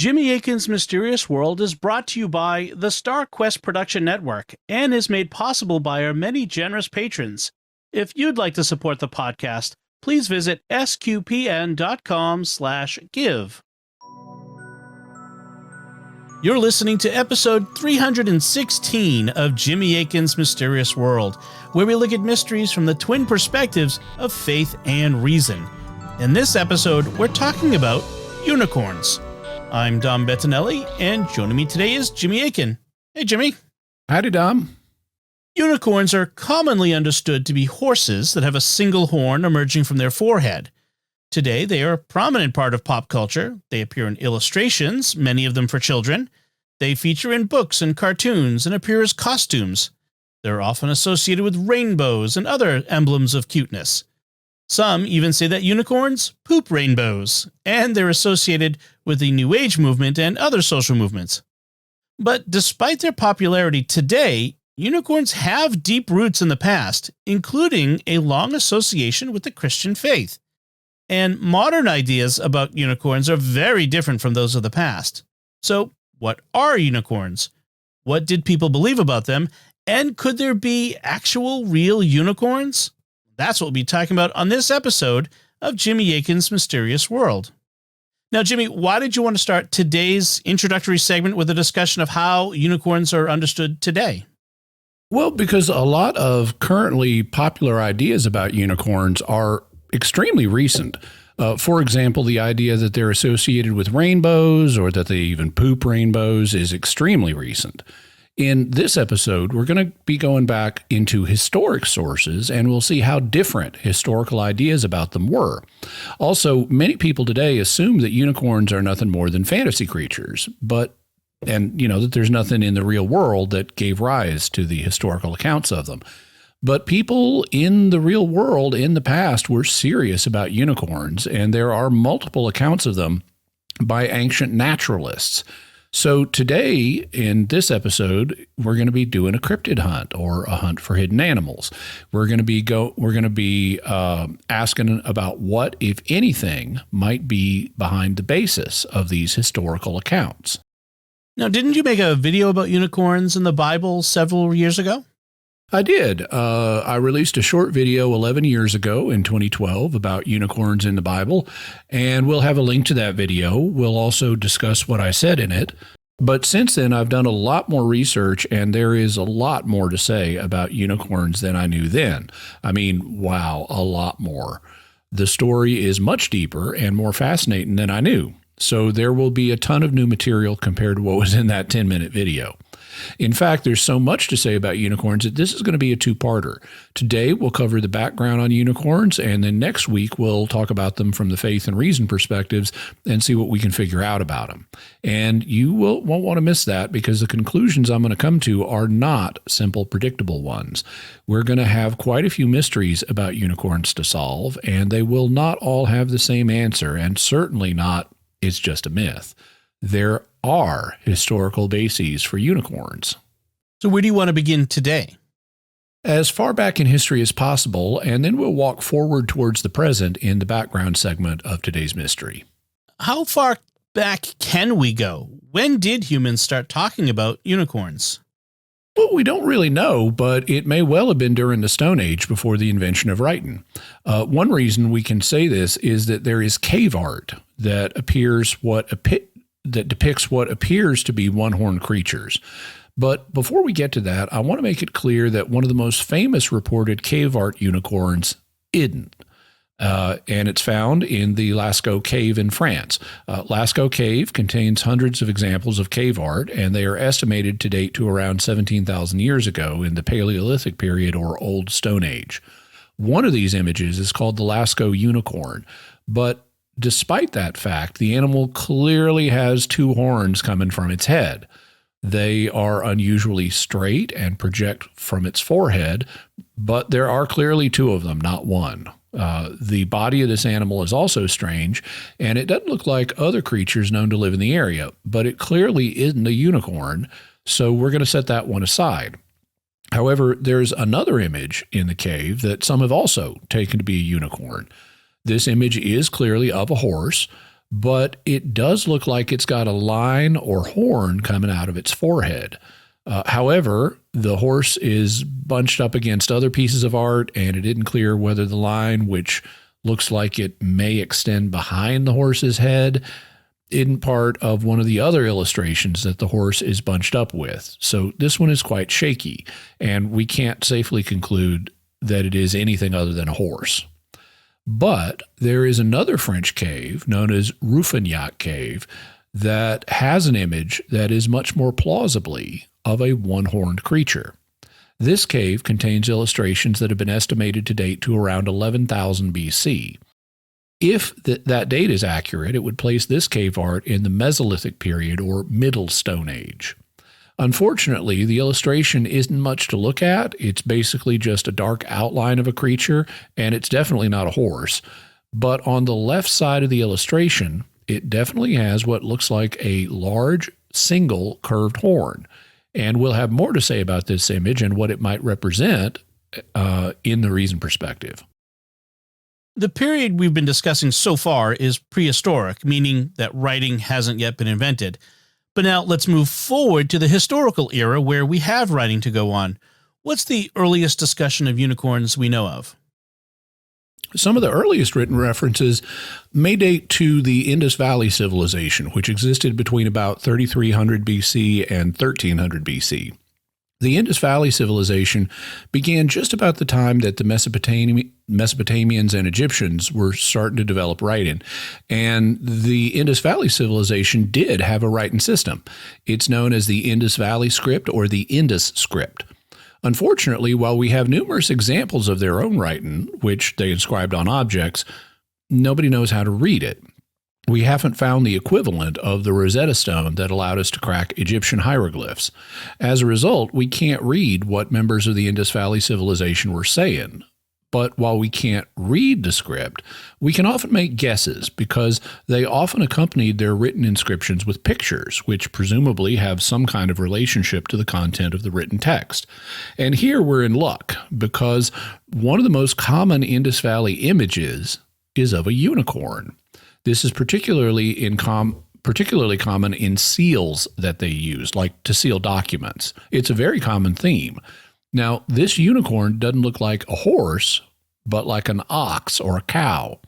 Jimmy Akin's Mysterious World is brought to you by the Star Quest Production Network and is made possible by our many generous patrons. If you'd like to support the podcast, please visit sqpn.com/give. You're listening to episode 316 of Jimmy Akin's Mysterious World, where we look at mysteries from the twin perspectives of faith and reason. In this episode, we're talking about unicorns. I'm Dom Bettinelli, and joining me today is Jimmy Akin. Hey, Jimmy. Howdy, Dom. Unicorns are commonly understood to be horses that have a single horn emerging from their forehead. Today, they are a prominent part of pop culture. They appear in illustrations, many of them for children. They feature in books and cartoons and appear as costumes. They're often associated with rainbows and other emblems of cuteness. Some even say that unicorns poop rainbows, and they're associated with the New Age movement and other social movements. But despite their popularity today, unicorns have deep roots in the past, including a long association with the Christian faith. And modern ideas about unicorns are very different from those of the past. So, what are unicorns? What did people believe about them? And could there be actual real unicorns? That's what we'll be talking about on this episode of Jimmy Akin's Mysterious World. Now, Jimmy, why did you want to start today's introductory segment with a discussion of how unicorns are understood today? Well, because a lot of currently popular ideas about unicorns are extremely recent. For example, the idea that they're associated with rainbows or that they even poop rainbows is extremely recent. In this episode, we're going to be going back into historic sources, and we'll see how different historical ideas about them were. Also, many people today assume that unicorns are nothing more than fantasy creatures, that there's nothing in the real world that gave rise to the historical accounts of them. But people in the real world in the past were serious about unicorns, and there are multiple accounts of them by ancient naturalists. So today, in this episode, we're going to be doing a cryptid hunt or a hunt for hidden animals. We're going to be asking about what, if anything, might be behind the basis of these historical accounts. Now, didn't you make a video about unicorns in the Bible several years ago? I did. I released a short video 11 years ago in 2012 about unicorns in the Bible, and we'll have a link to that video. We'll also discuss what I said in it. But since then, I've done a lot more research, and there is a lot more to say about unicorns than I knew then. I mean, wow, a lot more. The story is much deeper and more fascinating than I knew. So there will be a ton of new material compared to what was in that 10-minute video. In fact, there's so much to say about unicorns that this is going to be a two-parter. Today, we'll cover the background on unicorns, and then next week, we'll talk about them from the faith and reason perspectives and see what we can figure out about them. And you won't want to miss that because the conclusions I'm going to come to are not simple, predictable ones. We're going to have quite a few mysteries about unicorns to solve, and they will not all have the same answer, and certainly not, it's just a myth. There are historical bases for unicorns. So where do you want to begin today? As far back in history as possible, and then we'll walk forward towards the present in the background segment of today's mystery. How far back can we go? When did humans start talking about unicorns? Well, we don't really know, but it may well have been during the Stone Age before the invention of writing. One reason we can say this is that there is cave art that depicts what appears to be one-horned creatures. But before we get to that, I want to make it clear that one of the most famous reported cave art unicorns isn't. And it's found in the Lascaux Cave in France. Lascaux Cave contains hundreds of examples of cave art, and they are estimated to date to around 17,000 years ago in the Paleolithic period or Old Stone Age. One of these images is called the Lascaux unicorn, but despite that fact, the animal clearly has two horns coming from its head. They are unusually straight and project from its forehead, but there are clearly two of them, not one. The body of this animal is also strange, and it doesn't look like other creatures known to live in the area, but it clearly isn't a unicorn, so we're going to set that one aside. However, there's another image in the cave that some have also taken to be a unicorn. This image is clearly of a horse, but it does look like it's got a line or horn coming out of its forehead. However, the horse is bunched up against other pieces of art, and it isn't clear whether the line, which looks like it may extend behind the horse's head, isn't part of one of the other illustrations that the horse is bunched up with. So this one is quite shaky, and we can't safely conclude that it is anything other than a horse. But there is another French cave known as Rouffignac Cave that has an image that is much more plausibly of a one-horned creature. This cave contains illustrations that have been estimated to date to around 11,000 BC. If that date is accurate, it would place this cave art in the Mesolithic period or Middle Stone Age. Unfortunately, the illustration isn't much to look at. It's basically just a dark outline of a creature, and it's definitely not a horse. But on the left side of the illustration, it definitely has what looks like a large, single curved horn. And we'll have more to say about this image and what it might represent in the reason perspective. The period we've been discussing so far is prehistoric, meaning that writing hasn't yet been invented. But now let's move forward to the historical era where we have writing to go on. What's the earliest discussion of unicorns we know of? Some of the earliest written references may date to the Indus Valley civilization, which existed between about 3300 BC and 1300 BC. The Indus Valley civilization began just about the time that the Mesopotamians and Egyptians were starting to develop writing. And the Indus Valley civilization did have a writing system. It's known as the Indus Valley script or the Indus script. Unfortunately, while we have numerous examples of their own writing, which they inscribed on objects, nobody knows how to read it. We haven't found the equivalent of the Rosetta Stone that allowed us to crack Egyptian hieroglyphs. As a result, we can't read what members of the Indus Valley civilization were saying. But while we can't read the script, we can often make guesses because they often accompanied their written inscriptions with pictures, which presumably have some kind of relationship to the content of the written text. And here we're in luck because one of the most common Indus Valley images is of a unicorn. This is particularly common in seals that they use, like to seal documents. It's a very common theme. Now, this unicorn doesn't look like a horse, but like an ox or a cow,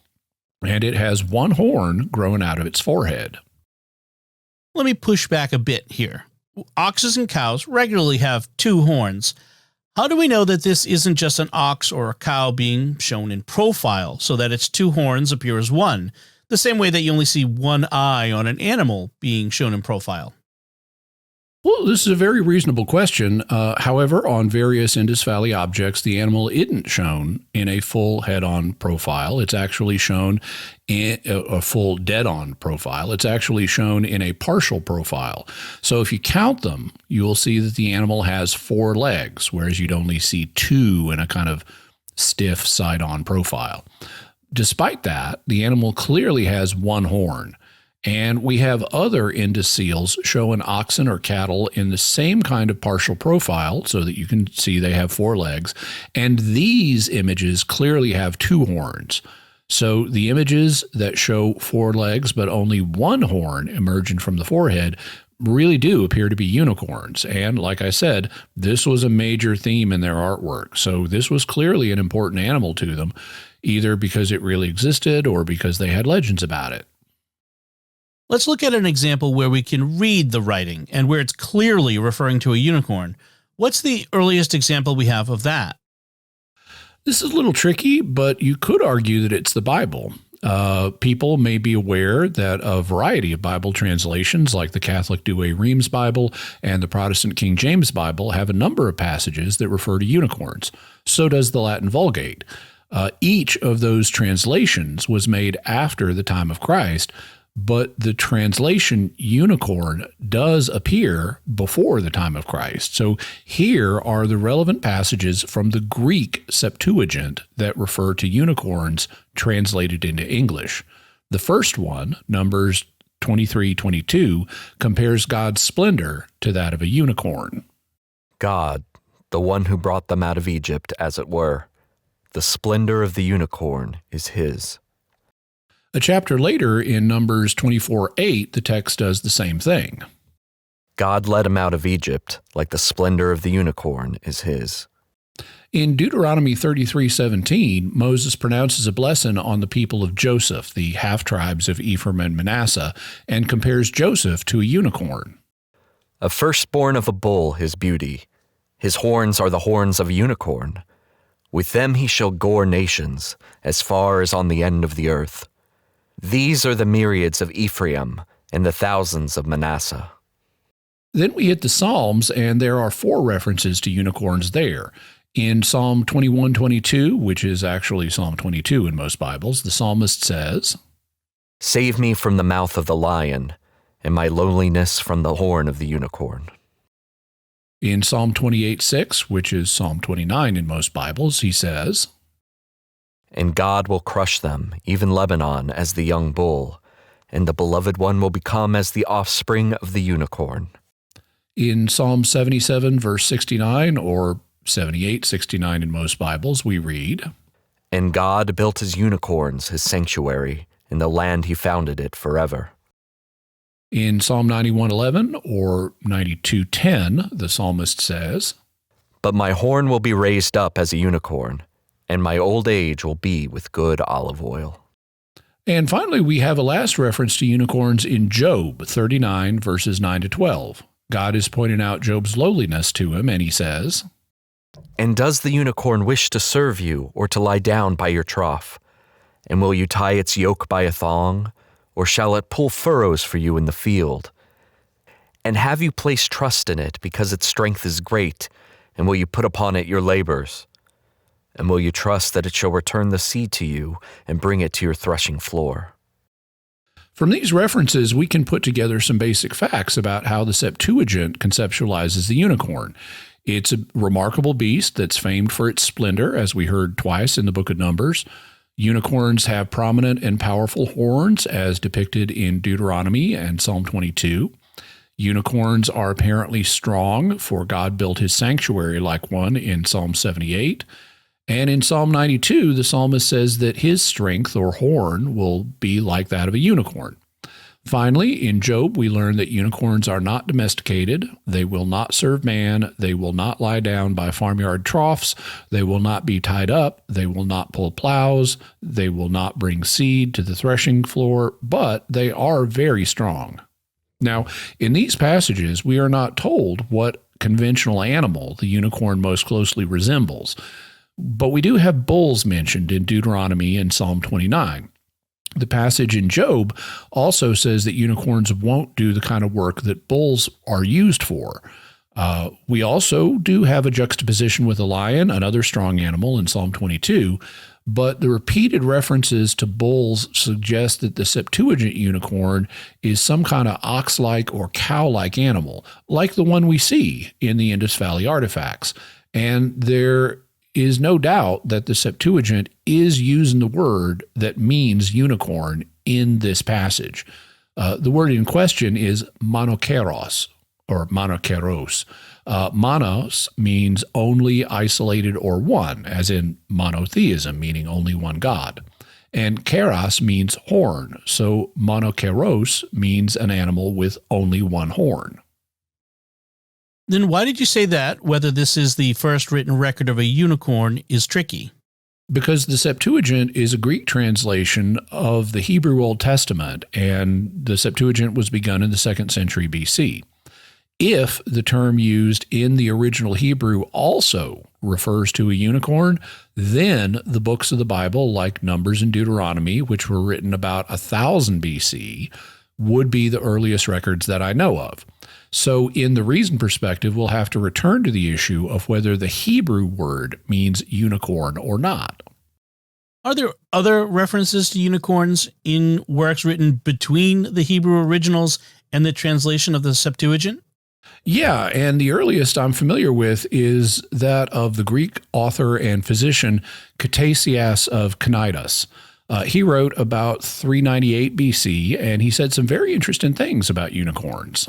and it has one horn growing out of its forehead. Let me push back a bit here. Oxes and cows regularly have two horns. How do we know that this isn't just an ox or a cow being shown in profile so that its two horns appear as one, the same way that you only see one eye on an animal being shown in profile? Well, this is a very reasonable question. However, on various Indus Valley objects, the animal isn't shown in a full head-on profile. It's actually shown in a full dead-on profile. It's actually shown in a partial profile. So if you count them, you'll see that the animal has four legs, whereas you'd only see two in a kind of stiff side-on profile. Despite that, the animal clearly has one horn. And we have other Indus seals showing oxen or cattle in the same kind of partial profile so that you can see they have four legs. And these images clearly have two horns. So the images that show four legs but only one horn emerging from the forehead really do appear to be unicorns. And like I said, this was a major theme in their artwork. So this was clearly an important animal to them, either because it really existed or because they had legends about it. Let's look at an example where we can read the writing and where it's clearly referring to a unicorn. What's the earliest example we have of that? This is a little tricky, but you could argue that it's the Bible. People may be aware that a variety of Bible translations, like the Catholic Douay Rheims Bible and the Protestant King James Bible, have a number of passages that refer to unicorns. So does the Latin Vulgate. Each of those translations was made after the time of Christ, but the translation unicorn does appear before the time of Christ. So here are the relevant passages from the Greek Septuagint that refer to unicorns translated into English. The first one, Numbers 23:22, compares God's splendor to that of a unicorn. God, the one who brought them out of Egypt, as it were, the splendor of the unicorn is his. A chapter later in Numbers 24:8, the text does the same thing. God led him out of Egypt, like the splendor of the unicorn is his. In Deuteronomy 33:17, Moses pronounces a blessing on the people of Joseph, the half-tribes of Ephraim and Manasseh, and compares Joseph to a unicorn. A firstborn of a bull his beauty. His horns are the horns of a unicorn. With them he shall gore nations, as far as on the end of the earth. These are the myriads of Ephraim and the thousands of Manasseh. Then we hit the Psalms, and there are 4 references to unicorns there. In Psalm 21:22, which is actually Psalm 22 in most Bibles, the psalmist says, Save me from the mouth of the lion, and my loneliness from the horn of the unicorn. In Psalm 28:6, which is Psalm 29 in most Bibles, he says, And God will crush them, even Lebanon, as the young bull, and the beloved one will become as the offspring of the unicorn. In Psalm 77, verse 69, or 78:69 in most Bibles, we read, And God built his unicorns, his sanctuary, in the land he founded it forever. In Psalm 91:11, or 92:10, the psalmist says, But my horn will be raised up as a unicorn, and my old age will be with good olive oil. And finally, we have a last reference to unicorns in Job 39, verses 9 to 12. God is pointing out Job's lowliness to him, and he says, And does the unicorn wish to serve you, or to lie down by your trough? And will you tie its yoke by a thong, or shall it pull furrows for you in the field? And have you placed trust in it, because its strength is great, and will you put upon it your labors? And will you trust that it shall return the seed to you, and bring it to your threshing floor? From these references, we can put together some basic facts about how the Septuagint conceptualizes the unicorn. It's a remarkable beast that's famed for its splendor, as we heard twice in the book of Numbers. Unicorns have prominent and powerful horns, as depicted in Deuteronomy and Psalm 22. Unicorns are apparently strong, for God built his sanctuary like one in Psalm 78. And in Psalm 92, the psalmist says that his strength or horn will be like that of a unicorn. Finally, in Job, we learn that unicorns are not domesticated. They will not serve man. They will not lie down by farmyard troughs. They will not be tied up. They will not pull plows. They will not bring seed to the threshing floor, but they are very strong. Now, in these passages, we are not told what conventional animal the unicorn most closely resembles, but we do have bulls mentioned in Deuteronomy and Psalm 29. The passage in Job also says that unicorns won't do the kind of work that bulls are used for. We also do have a juxtaposition with a lion, another strong animal, in Psalm 22, but the repeated references to bulls suggest that the Septuagint unicorn is some kind of ox-like or cow-like animal, like the one we see in the Indus Valley artifacts. And there is no doubt that the Septuagint is using the word that means unicorn in this passage. The word in question is monokeros, or monokeros. Monos means only, isolated, or one, as in monotheism, meaning only one God. And keros means horn, so monokeros means an animal with only one horn. Then why did you say that, whether this is the first written record of a unicorn, is tricky? Because the Septuagint is a Greek translation of the Hebrew Old Testament, and the Septuagint was begun in the 2nd century BC. If the term used in the original Hebrew also refers to a unicorn, then the books of the Bible, like Numbers and Deuteronomy, which were written about 1000 BC, would be the earliest records that I know of. So in the reason perspective, we'll have to return to the issue of whether the Hebrew word means unicorn or not. Are there other references to unicorns in works written between the Hebrew originals and the translation of the Septuagint? Yeah, and the earliest I'm familiar with is that of the Greek author and physician Ctesias of Cnidus. He wrote about 398 BC, and he said some very interesting things about unicorns.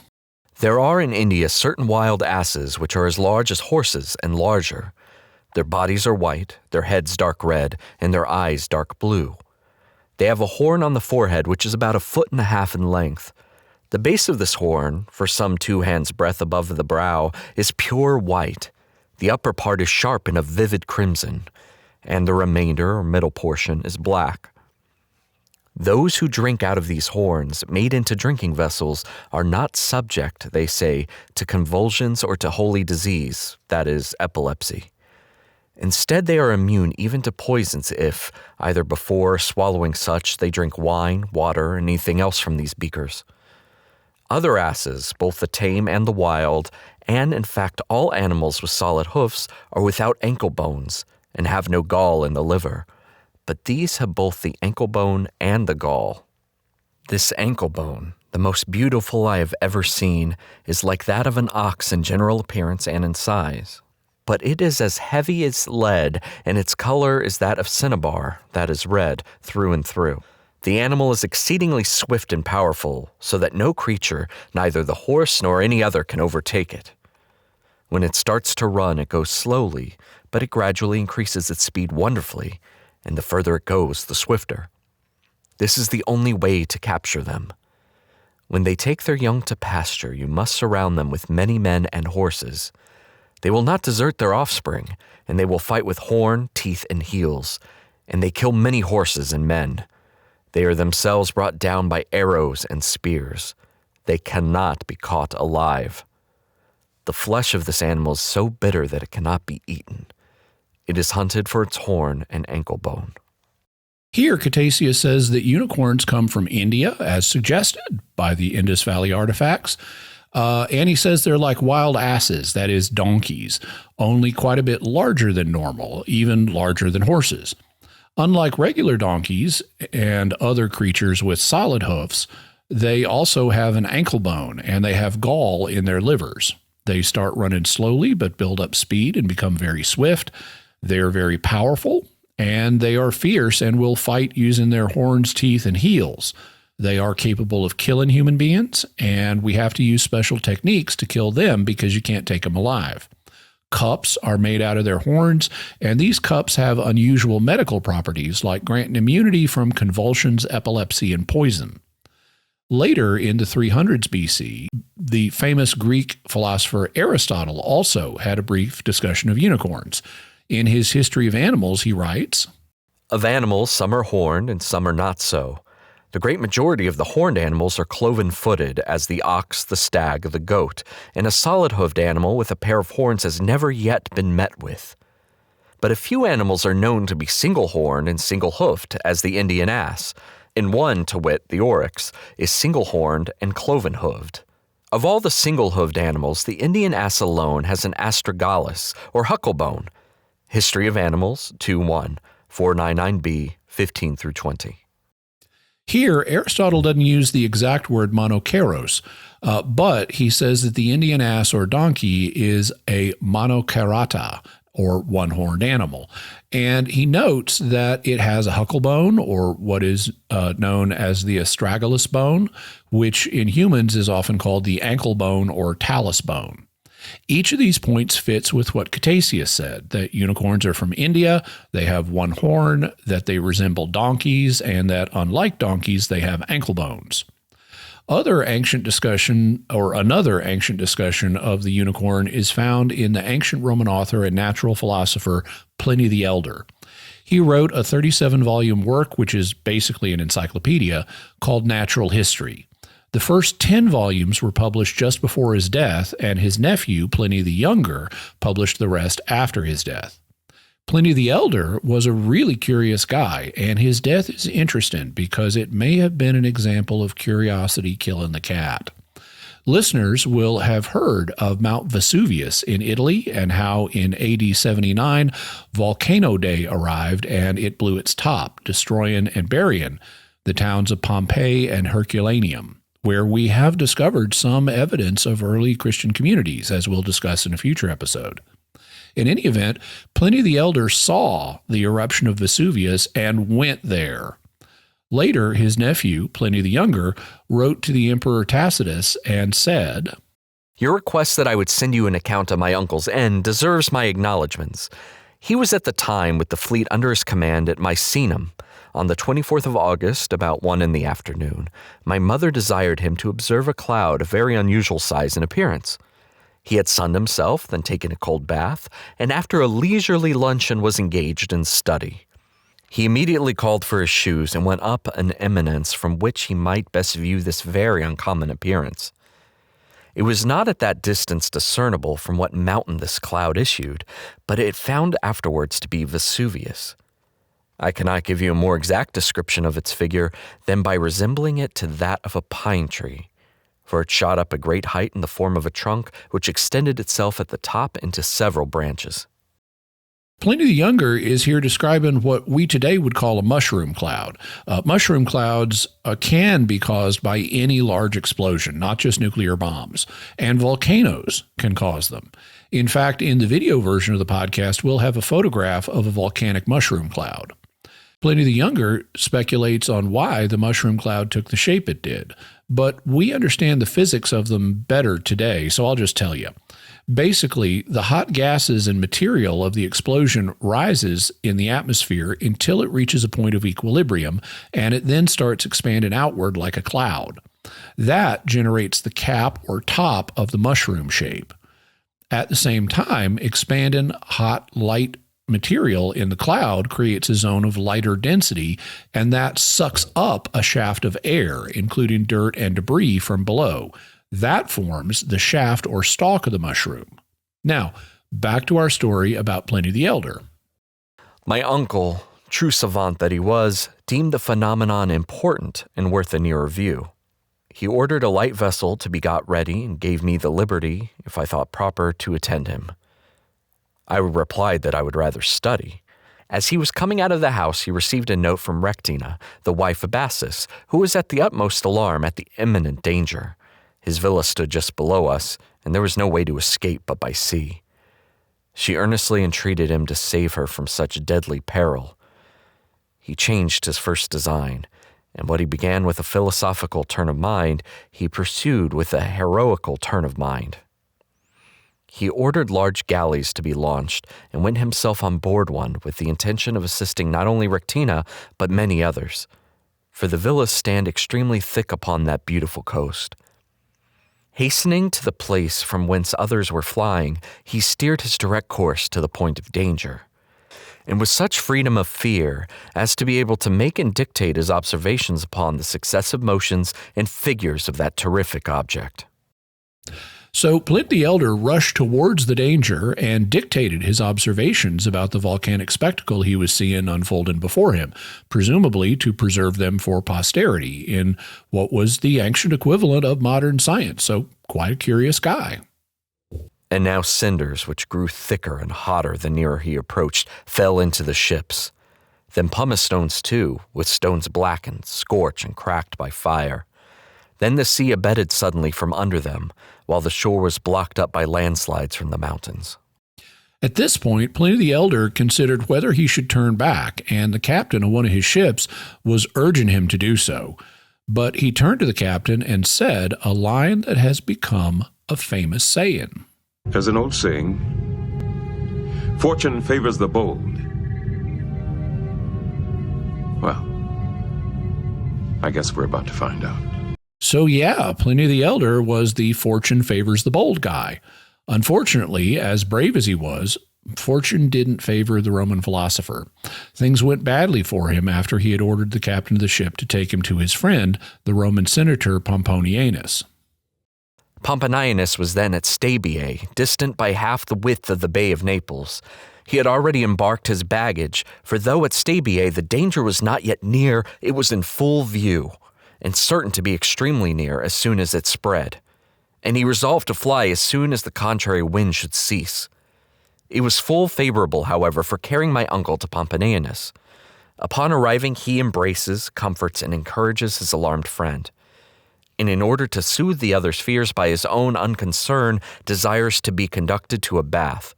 There are in India certain wild asses which are as large as horses and larger. Their bodies are white, their heads dark red, and their eyes dark blue. They have a horn on the forehead which is about 1.5 feet in length. The base of this horn, for some 2 hands' breadth above the brow, is pure white. The upper part is sharp and of vivid crimson, and the remainder or middle portion is black. Those who drink out of these horns, made into drinking vessels, are not subject, they say, to convulsions or to holy disease, that is, epilepsy. Instead, they are immune even to poisons if, either before swallowing such, they drink wine, water, or anything else from these beakers. Other asses, both the tame and the wild, and in fact all animals with solid hoofs, are without ankle bones and have no gall in the liver. But these have both the ankle bone and the gall. This ankle bone, the most beautiful I have ever seen, is like that of an ox in general appearance and in size. But it is as heavy as lead, and its color is that of cinnabar, that is red, through and through. The animal is exceedingly swift and powerful, so that no creature, neither the horse nor any other, can overtake it. When it starts to run, it goes slowly, but it gradually increases its speed wonderfully, and the further it goes, the swifter. This is the only way to capture them. When they take their young to pasture, you must surround them with many men and horses. They will not desert their offspring, and they will fight with horn, teeth, and heels, and they kill many horses and men. They are themselves brought down by arrows and spears. They cannot be caught alive. The flesh of this animal is so bitter that it cannot be eaten. It is hunted for its horn and ankle bone. Here, Ctesias says that unicorns come from India, as suggested by the Indus Valley artifacts. And he says they're like wild asses, that is, donkeys, only quite a bit larger than normal, even larger than horses. Unlike regular donkeys and other creatures with solid hoofs, they also have an ankle bone, and they have gall in their livers. They start running slowly but build up speed and become very swift. They are very powerful, and they are fierce and will fight using their horns, teeth, and heels. They are capable of killing human beings, and we have to use special techniques to kill them because you can't take them alive. Cups are made out of their horns, and these cups have unusual medical properties like granting immunity from convulsions, epilepsy, and poison. Later in the 300s BC, the famous Greek philosopher Aristotle also had a brief discussion of unicorns. In his History of Animals, he writes, Of animals, some are horned and some are not so. The great majority of the horned animals are cloven-footed, as the ox, the stag, the goat, and a solid-hoofed animal with a pair of horns has never yet been met with. But a few animals are known to be single-horned and single-hoofed, as the Indian ass, and one, to wit, the oryx, is single-horned and cloven-hoofed. Of all the single-hoofed animals, the Indian ass alone has an astragalus, or huckle-bone. History of Animals, 2:1, 499b, 15-20. Here, Aristotle doesn't use the exact word monoceros, but he says that the Indian ass or donkey is a monocerata, or one-horned animal. And he notes that it has a huckle bone, or what is known as the astragalus bone, which in humans is often called the ankle bone or talus bone. Each of these points fits with what Ctesias said, that unicorns are from India, they have one horn, that they resemble donkeys, and that unlike donkeys, they have ankle bones. Another ancient discussion of the unicorn is found in the ancient Roman author and natural philosopher Pliny the Elder. He wrote a 37-volume work, which is basically an encyclopedia, called Natural History. The first 10 volumes were published just before his death, and his nephew, Pliny the Younger, published the rest after his death. Pliny the Elder was a really curious guy, and his death is interesting because it may have been an example of curiosity killing the cat. Listeners will have heard of Mount Vesuvius in Italy and how in AD 79, Volcano Day arrived and it blew its top, destroying and burying the towns of Pompeii and Herculaneum, where we have discovered some evidence of early Christian communities, as we'll discuss in a future episode. In any event, Pliny the Elder saw the eruption of Vesuvius and went there. Later, his nephew, Pliny the Younger, wrote to the Emperor Tacitus and said, Your request that I would send you an account of my uncle's end deserves my acknowledgments. He was at the time with the fleet under his command at Misenum, On the 24th of August, about 1 in the afternoon, my mother desired him to observe a cloud of very unusual size and appearance. He had sunned himself, then taken a cold bath, and after a leisurely luncheon was engaged in study. He immediately called for his shoes and went up an eminence from which he might best view this very uncommon appearance. It was not at that distance discernible from what mountain this cloud issued, but it found afterwards to be Vesuvius. I cannot give you a more exact description of its figure than by resembling it to that of a pine tree, for it shot up a great height in the form of a trunk which extended itself at the top into several branches. Pliny the Younger is here describing what we today would call a mushroom cloud. Mushroom clouds can be caused by any large explosion, not just nuclear bombs, and volcanoes can cause them. In fact, in the video version of the podcast, we'll have a photograph of a volcanic mushroom cloud. Pliny the Younger speculates on why the mushroom cloud took the shape it did, but we understand the physics of them better today, so I'll just tell you. Basically, the hot gases and material of the explosion rises in the atmosphere until it reaches a point of equilibrium, and it then starts expanding outward like a cloud. That generates the cap or top of the mushroom shape. At the same time, expanding hot, light material in the cloud creates a zone of lighter density, and that sucks up a shaft of air, including dirt and debris from below. That forms the shaft or stalk of the mushroom. Now, back to our story about Pliny the Elder. My uncle, true savant that he was, deemed the phenomenon important and worth a nearer view. He ordered a light vessel to be got ready and gave me the liberty, if I thought proper, to attend him. I replied that I would rather study. As he was coming out of the house, he received a note from Rectina, the wife of Bassus, who was at the utmost alarm at the imminent danger. His villa stood just below us, and there was no way to escape but by sea. She earnestly entreated him to save her from such deadly peril. He changed his first design, and what he began with a philosophical turn of mind, he pursued with a heroical turn of mind. He ordered large galleys to be launched and went himself on board one with the intention of assisting not only Rectina, but many others, for the villas stand extremely thick upon that beautiful coast. Hastening to the place from whence others were flying, he steered his direct course to the point of danger, and with such freedom of fear as to be able to make and dictate his observations upon the successive motions and figures of that terrific object. So Pliny the Elder rushed towards the danger and dictated his observations about the volcanic spectacle he was seeing unfolding before him, presumably to preserve them for posterity in what was the ancient equivalent of modern science. So quite a curious guy. And now cinders, which grew thicker and hotter the nearer he approached, fell into the ships. Then pumice stones too, with stones blackened, scorched, and cracked by fire. Then the sea abated suddenly from under them, while the shore was blocked up by landslides from the mountains. At this point, Pliny the Elder considered whether he should turn back, and the captain of one of his ships was urging him to do so. But he turned to the captain and said a line that has become a famous saying. There's an old saying, fortune favors the bold. Well, I guess we're about to find out. So yeah, Pliny the Elder was the fortune favors the bold guy. Unfortunately, as brave as he was, fortune didn't favor the Roman philosopher. Things went badly for him after he had ordered the captain of the ship to take him to his friend, the Roman senator Pomponianus. Pomponianus was then at Stabiae, distant by half the width of the Bay of Naples. He had already embarked his baggage, for though at Stabiae the danger was not yet near, it was in full view, and certain to be extremely near as soon as it spread. And he resolved to fly as soon as the contrary wind should cease. It was full favorable, however, for carrying my uncle to Pomponianus. Upon arriving, he embraces, comforts, and encourages his alarmed friend, and in order to soothe the other's fears by his own unconcern, desires to be conducted to a bath.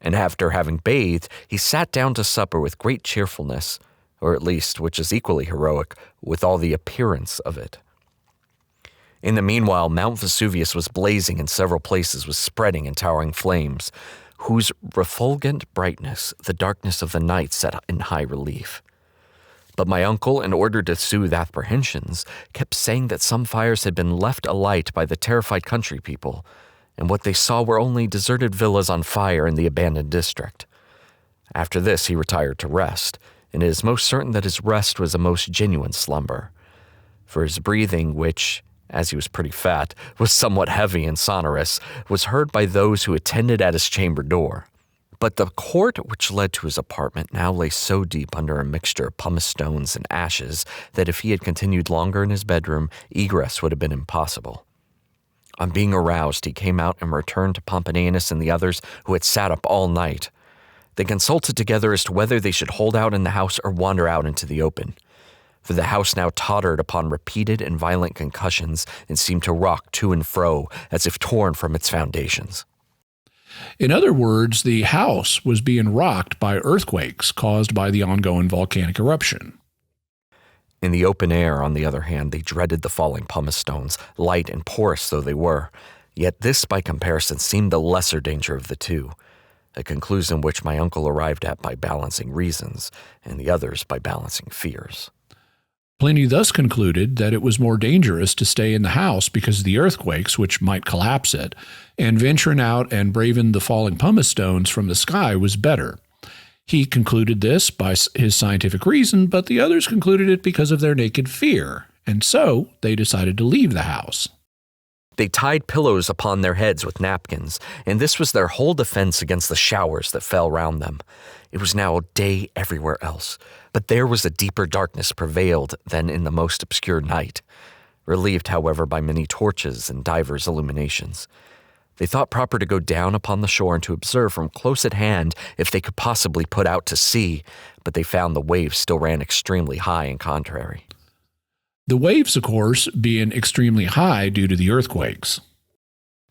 And after having bathed, he sat down to supper with great cheerfulness, or at least, which is equally heroic, with all the appearance of it. In the meanwhile, Mount Vesuvius was blazing in several places with spreading and towering flames, whose refulgent brightness the darkness of the night set in high relief. But my uncle, in order to soothe apprehensions, kept saying that some fires had been left alight by the terrified country people, and what they saw were only deserted villas on fire in the abandoned district. After this, he retired to rest, and it is most certain that his rest was a most genuine slumber. For his breathing, which, as he was pretty fat, was somewhat heavy and sonorous, was heard by those who attended at his chamber door. But the court which led to his apartment now lay so deep under a mixture of pumice stones and ashes that if he had continued longer in his bedroom, egress would have been impossible. On being aroused, he came out and returned to Pomponianus and the others who had sat up all night. They consulted together as to whether they should hold out in the house or wander out into the open. For the house now tottered upon repeated and violent concussions and seemed to rock to and fro as if torn from its foundations. In other words, the house was being rocked by earthquakes caused by the ongoing volcanic eruption. In the open air, on the other hand, they dreaded the falling pumice stones, light and porous though they were. Yet this, by comparison, seemed the lesser danger of the two, a conclusion which my uncle arrived at by balancing reasons, and the others by balancing fears. Pliny thus concluded that it was more dangerous to stay in the house because of the earthquakes, which might collapse it, and venturing out and braving the falling pumice stones from the sky was better. He concluded this by his scientific reason, but the others concluded it because of their naked fear, and so they decided to leave the house. They tied pillows upon their heads with napkins, and this was their whole defense against the showers that fell round them. It was now day everywhere else, but there was a deeper darkness prevailed than in the most obscure night, relieved, however, by many torches and divers illuminations. They thought proper to go down upon the shore and to observe from close at hand if they could possibly put out to sea, but they found the waves still ran extremely high and contrary. The waves, of course, being extremely high due to the earthquakes.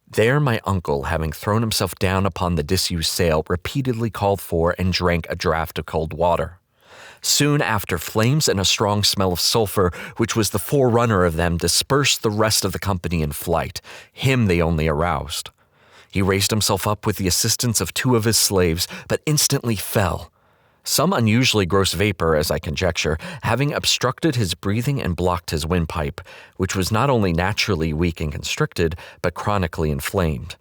There my uncle, having thrown himself down upon the disused sail, repeatedly called for and drank a draught of cold water. Soon after, flames and a strong smell of sulfur, which was the forerunner of them, dispersed the rest of the company in flight. Him they only aroused. He raised himself up with the assistance of 2 of his slaves, but instantly fell. Some unusually gross vapor, as I conjecture, having obstructed his breathing and blocked his windpipe, which was not only naturally weak and constricted, but chronically inflamed.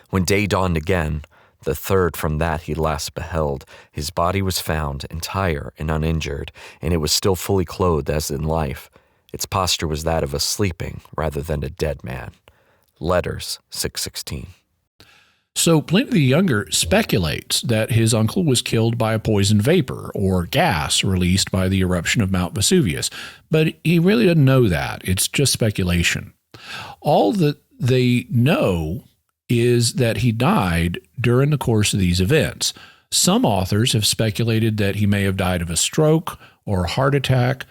When day dawned again, the third from that he last beheld, his body was found entire and uninjured, and it was still fully clothed as in life. Its posture was that of a sleeping rather than a dead man. Letters 6:16. So Pliny the Younger speculates that his uncle was killed by a poison vapor or gas released by the eruption of Mount Vesuvius, but he really doesn't know that. It's just speculation. All that they know is that he died during the course of these events. Some authors have speculated that he may have died of a stroke or a heart attack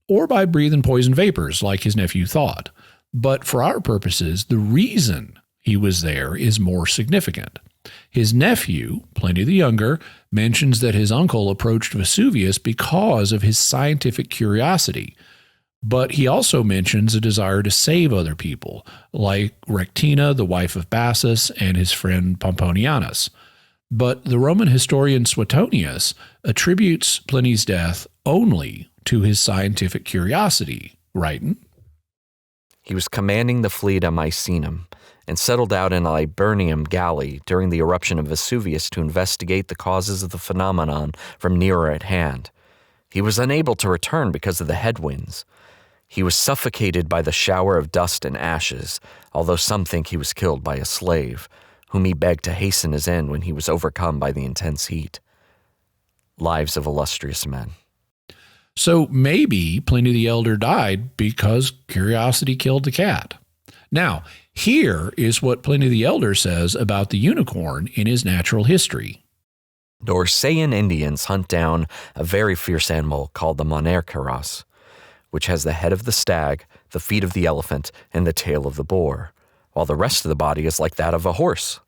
or by breathing poison vapors like his nephew thought. But for our purposes, the reason he was there is more significant. His nephew, Pliny the Younger, mentions that his uncle approached Vesuvius because of his scientific curiosity, but he also mentions a desire to save other people, like Rectina, the wife of Bassus, and his friend Pomponianus. But the Roman historian Suetonius attributes Pliny's death only to his scientific curiosity, writing, He was commanding the fleet at Misenum, and settled out in a Liburnium galley during the eruption of Vesuvius to investigate the causes of the phenomenon from nearer at hand. He was unable to return because of the headwinds. He was suffocated by the shower of dust and ashes, although some think he was killed by a slave, whom he begged to hasten his end when he was overcome by the intense heat. Lives of illustrious men. So maybe Pliny the Elder died because curiosity killed the cat. Now, here is what Pliny the Elder says about the unicorn in his natural history. The Orsayan Indians hunt down a very fierce animal called the monerkeros, which has the head of the stag, the feet of the elephant, and the tail of the boar, while the rest of the body is like that of a horse.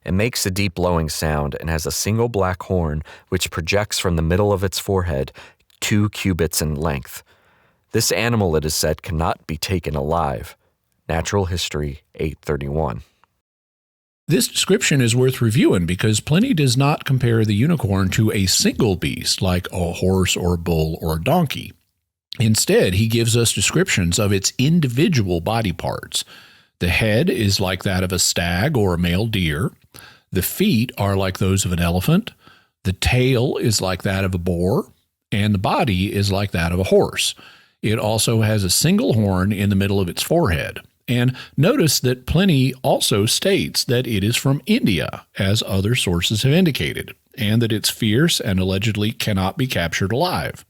It makes a deep lowing sound and has a single black horn which projects from the middle of its forehead 2 cubits in length. This animal, it is said, cannot be taken alive. Natural History 831. This description is worth reviewing because Pliny does not compare the unicorn to a single beast like a horse or a bull or a donkey. Instead, he gives us descriptions of its individual body parts. The head is like that of a stag or a male deer. The feet are like those of an elephant. The tail is like that of a boar, and the body is like that of a horse. It also has a single horn in the middle of its forehead. And notice that Pliny also states that it is from India, as other sources have indicated, and that it's fierce and allegedly cannot be captured alive.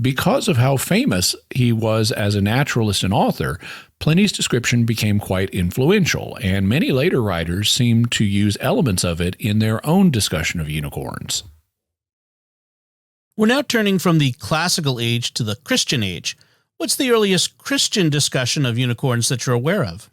Because of how famous he was as a naturalist and author, Pliny's description became quite influential, and many later writers seem to use elements of it in their own discussion of unicorns. We're now turning from the classical age to the Christian age. What's the earliest Christian discussion of unicorns that you're aware of?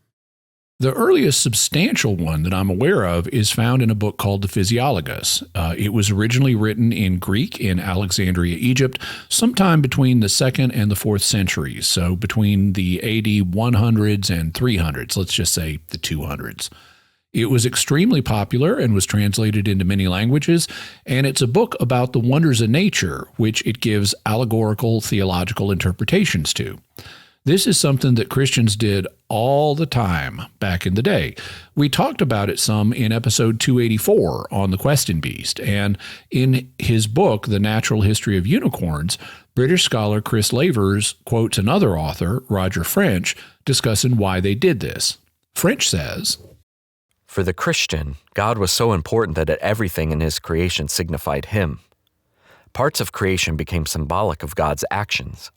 The earliest substantial one that I'm aware of is found in a book called the Physiologus. It was originally written in Greek in Alexandria, Egypt, sometime between the 2nd and the 4th centuries, so between the AD 100s and 300s, let's just say the 200s. It was extremely popular and was translated into many languages, and it's a book about the wonders of nature, which it gives allegorical theological interpretations to. This is something that Christians did all the time back in the day. We talked about it some in episode 284 on the Questing Beast, and in his book, The Natural History of Unicorns, British scholar Chris Lavers quotes another author, Roger French, discussing why they did this. French says, For the Christian, God was so important that everything in his creation signified him. Parts of creation became symbolic of God's actions.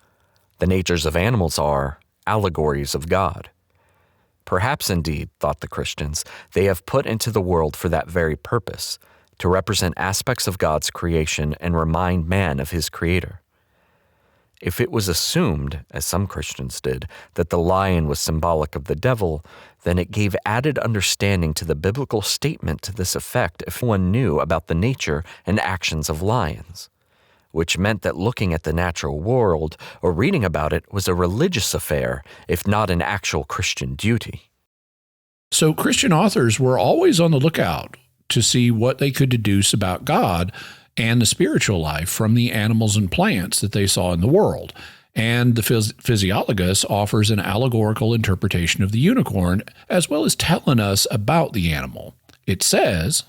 The natures of animals are allegories of God. Perhaps indeed, thought the Christians, they have put into the world for that very purpose, to represent aspects of God's creation and remind man of his Creator. If it was assumed, as some Christians did, that the lion was symbolic of the devil, then it gave added understanding to the biblical statement to this effect if one knew about the nature and actions of lions, which meant that looking at the natural world or reading about it was a religious affair, if not an actual Christian duty. So Christian authors were always on the lookout to see what they could deduce about God and the spiritual life from the animals and plants that they saw in the world. And the Physiologus offers an allegorical interpretation of the unicorn, as well as telling us about the animal. It says,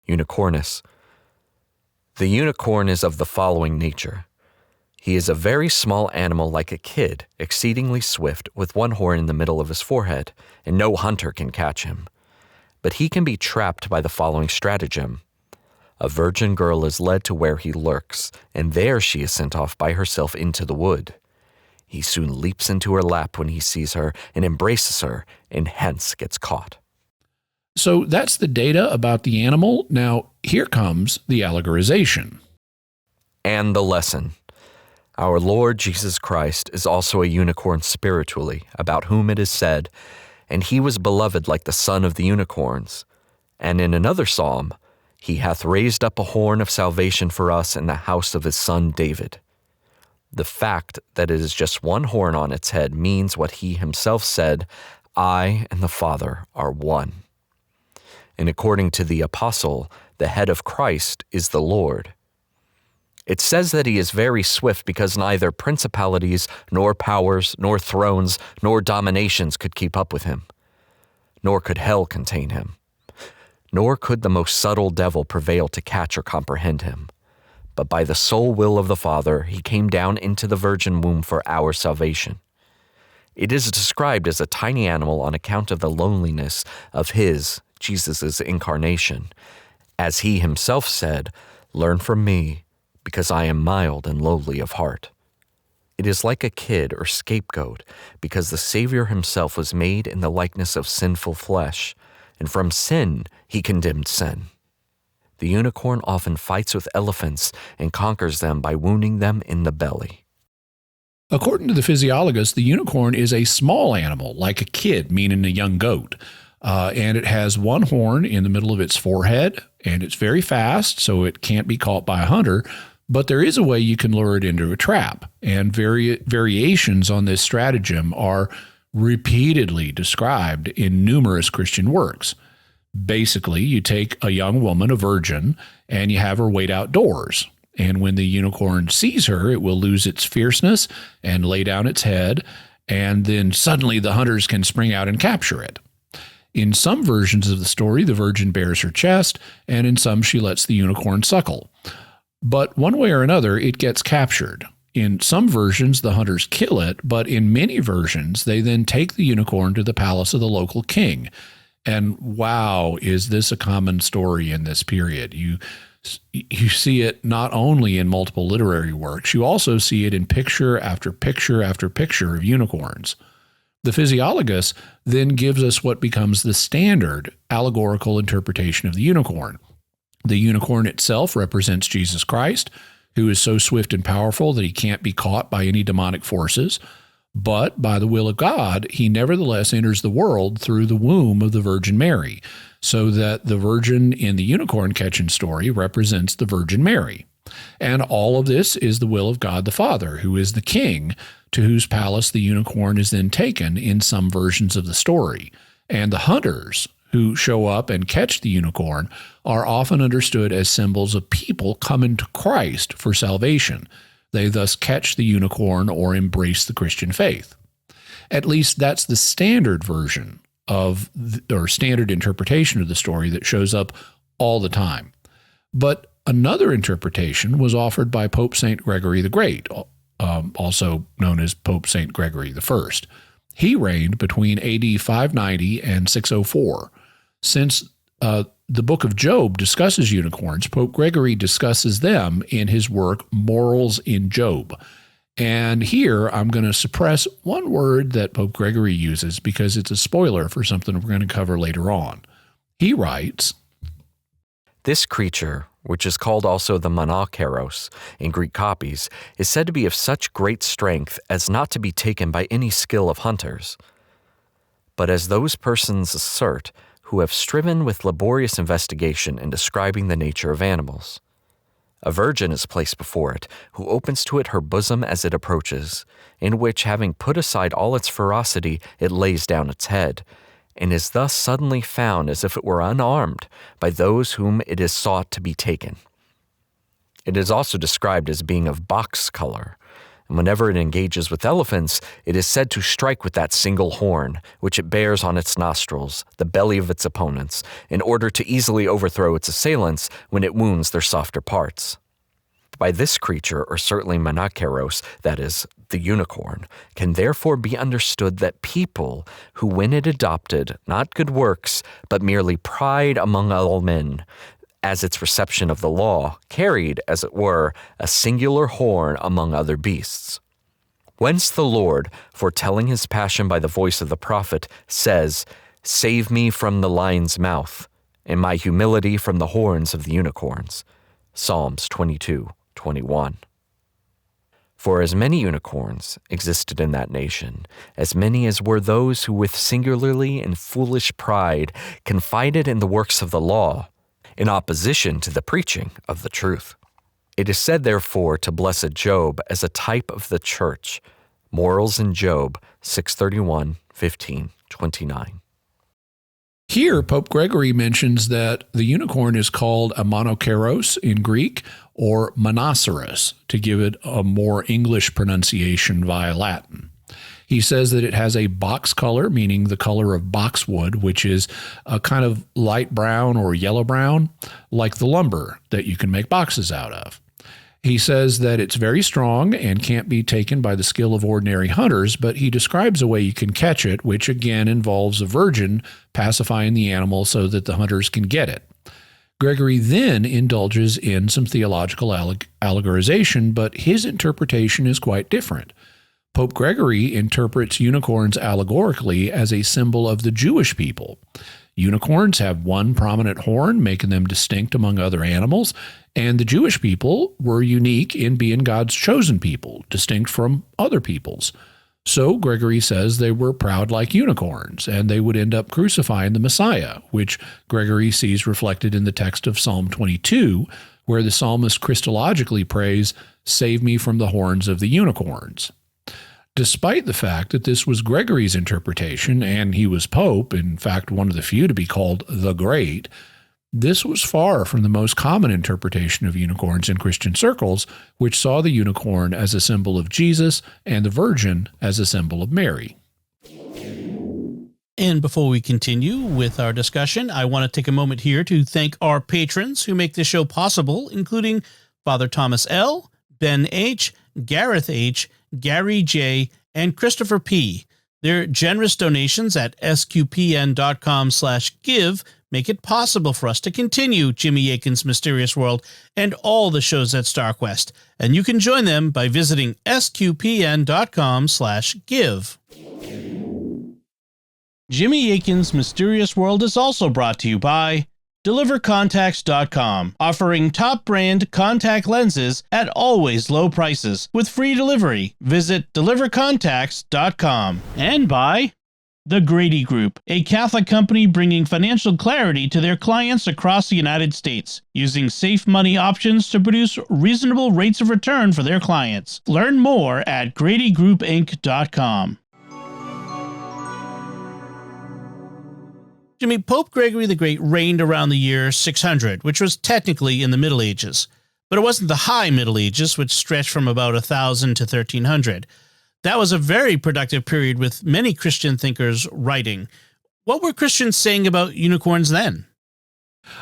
Unicornus. The unicorn is of the following nature. He is a very small animal like a kid, exceedingly swift, with one horn in the middle of his forehead, and no hunter can catch him. But he can be trapped by the following stratagem. A virgin girl is led to where he lurks, and there she is sent off by herself into the wood. He soon leaps into her lap when he sees her and embraces her, and hence gets caught. So that's the data about the animal. Now, here comes the allegorization. And the lesson. Our Lord Jesus Christ is also a unicorn spiritually, about whom it is said, and he was beloved like the son of the unicorns. And in another psalm, he hath raised up a horn of salvation for us in the house of his son David. The fact that it is just one horn on its head means what he himself said, I and the Father are one. And according to the apostle, the head of Christ is the Lord. It says that he is very swift because neither principalities, nor powers, nor thrones, nor dominations could keep up with him. Nor could hell contain him. Nor could the most subtle devil prevail to catch or comprehend him. But by the sole will of the Father, he came down into the virgin womb for our salvation. It is described as a tiny animal on account of the loneliness of his, Jesus' incarnation. As he himself said, Learn from me, because I am mild and lowly of heart. It is like a kid or scapegoat, because the Savior himself was made in the likeness of sinful flesh, and from sin he condemned sin. The unicorn often fights with elephants and conquers them by wounding them in the belly. According to the Physiologus, the unicorn is a small animal, like a kid, meaning a young goat. And it has one horn in the middle of its forehead, and it's very fast, so it can't be caught by a hunter. But there is a way you can lure it into a trap, and variations on this stratagem are repeatedly described in numerous Christian works. Basically, you take a young woman, a virgin, and you have her wait outdoors. And when the unicorn sees her, it will lose its fierceness and lay down its head, and then suddenly the hunters can spring out and capture it. In some versions of the story, the virgin bears her chest, and in some she lets the unicorn suckle. But one way or another, it gets captured. In some versions, the hunters kill it, but in many versions, they then take the unicorn to the palace of the local king. And wow, is this a common story in this period? You see it not only in multiple literary works, you also see it in picture after picture after picture of unicorns. The Physiologus then gives us what becomes the standard allegorical interpretation of the unicorn. The unicorn itself represents Jesus Christ, who is so swift and powerful that he can't be caught by any demonic forces. But by the will of God, he nevertheless enters the world through the womb of the Virgin Mary, so that the virgin in the unicorn catching story represents the Virgin Mary. And all of this is the will of God the Father, who is the king, to whose palace the unicorn is then taken in some versions of the story. And the hunters who show up and catch the unicorn are often understood as symbols of people coming to Christ for salvation. They thus catch the unicorn or embrace the Christian faith. At least that's the standard version of, or standard interpretation of the story that shows up all the time. But another interpretation was offered by Pope St. Gregory the Great, also known as Pope St. Gregory I. He reigned between AD 590 and 604. Since the book of Job discusses unicorns, Pope Gregory discusses them in his work Morals in Job. And here I'm going to suppress one word that Pope Gregory uses because it's a spoiler for something we're going to cover later on. He writes, This creature, which is called also the monoceros in Greek copies, is said to be of such great strength as not to be taken by any skill of hunters. But as those persons assert who have striven with laborious investigation in describing the nature of animals. A virgin is placed before it, who opens to it her bosom as it approaches, in which, having put aside all its ferocity, it lays down its head, and is thus suddenly found as if it were unarmed by those whom it is sought to be taken. It is also described as being of box color, and whenever it engages with elephants, it is said to strike with that single horn, which it bears on its nostrils, the belly of its opponents, in order to easily overthrow its assailants when it wounds their softer parts. By this creature, or certainly monoceros, that is, the unicorn, can therefore be understood that people who, when it adopted not good works, but merely pride among all men, as its reception of the law, carried, as it were, a singular horn among other beasts. Whence the Lord, foretelling his passion by the voice of the prophet, says, Save me from the lion's mouth, and my humility from the horns of the unicorns. Psalms 22:21. For as many unicorns existed in that nation, as many as were those who with singularly and foolish pride confided in the works of the law, in opposition to the preaching of the truth. It is said, therefore, to blessed Job as a type of the church. Morals in Job 6:31-15:29. Here, Pope Gregory mentions that the unicorn is called a monoceros in Greek or monoceros, to give it a more English pronunciation via Latin. He says that it has a box color, meaning the color of boxwood, which is a kind of light brown or yellow brown, like the lumber that you can make boxes out of. He says that it's very strong and can't be taken by the skill of ordinary hunters, but he describes a way you can catch it, which again involves a virgin pacifying the animal so that the hunters can get it. Gregory then indulges in some theological allegorization, but his interpretation is quite different. Pope Gregory interprets unicorns allegorically as a symbol of the Jewish people. Unicorns have one prominent horn, making them distinct among other animals, and the Jewish people were unique in being God's chosen people, distinct from other peoples. So Gregory says they were proud like unicorns, and they would end up crucifying the Messiah, which Gregory sees reflected in the text of Psalm 22, where the psalmist Christologically prays, "Save me from the horns of the unicorns." despite the fact that this was Gregory's interpretation and he was Pope, in fact, one of the few to be called the Great. This was far from the most common interpretation of unicorns in Christian circles, which saw the unicorn as a symbol of Jesus and the Virgin as a symbol of Mary. And before we continue with our discussion, I want to take a moment here to thank our patrons who make this show possible, including Father Thomas L., Ben H., Gareth H., Gary J., and Christopher P. Their generous donations at sqpn.com/give make it possible for us to continue Jimmy Akin's Mysterious World and all the shows at StarQuest, and you can join them by visiting sqpn.com/give. Jimmy Akin's Mysterious World is also brought to you by DeliverContacts.com, offering top brand contact lenses at always low prices with free delivery. Visit DeliverContacts.com. And by The Grady Group, a Catholic company bringing financial clarity to their clients across the United States, using safe money options to produce reasonable rates of return for their clients. Learn more at GradyGroupInc.com. Jimmy, Pope Gregory the Great reigned around the year 600, which was technically in the Middle Ages. But it wasn't the High Middle Ages, which stretched from about 1000 to 1300. That was a very productive period with many Christian thinkers writing. What were Christians saying about unicorns then?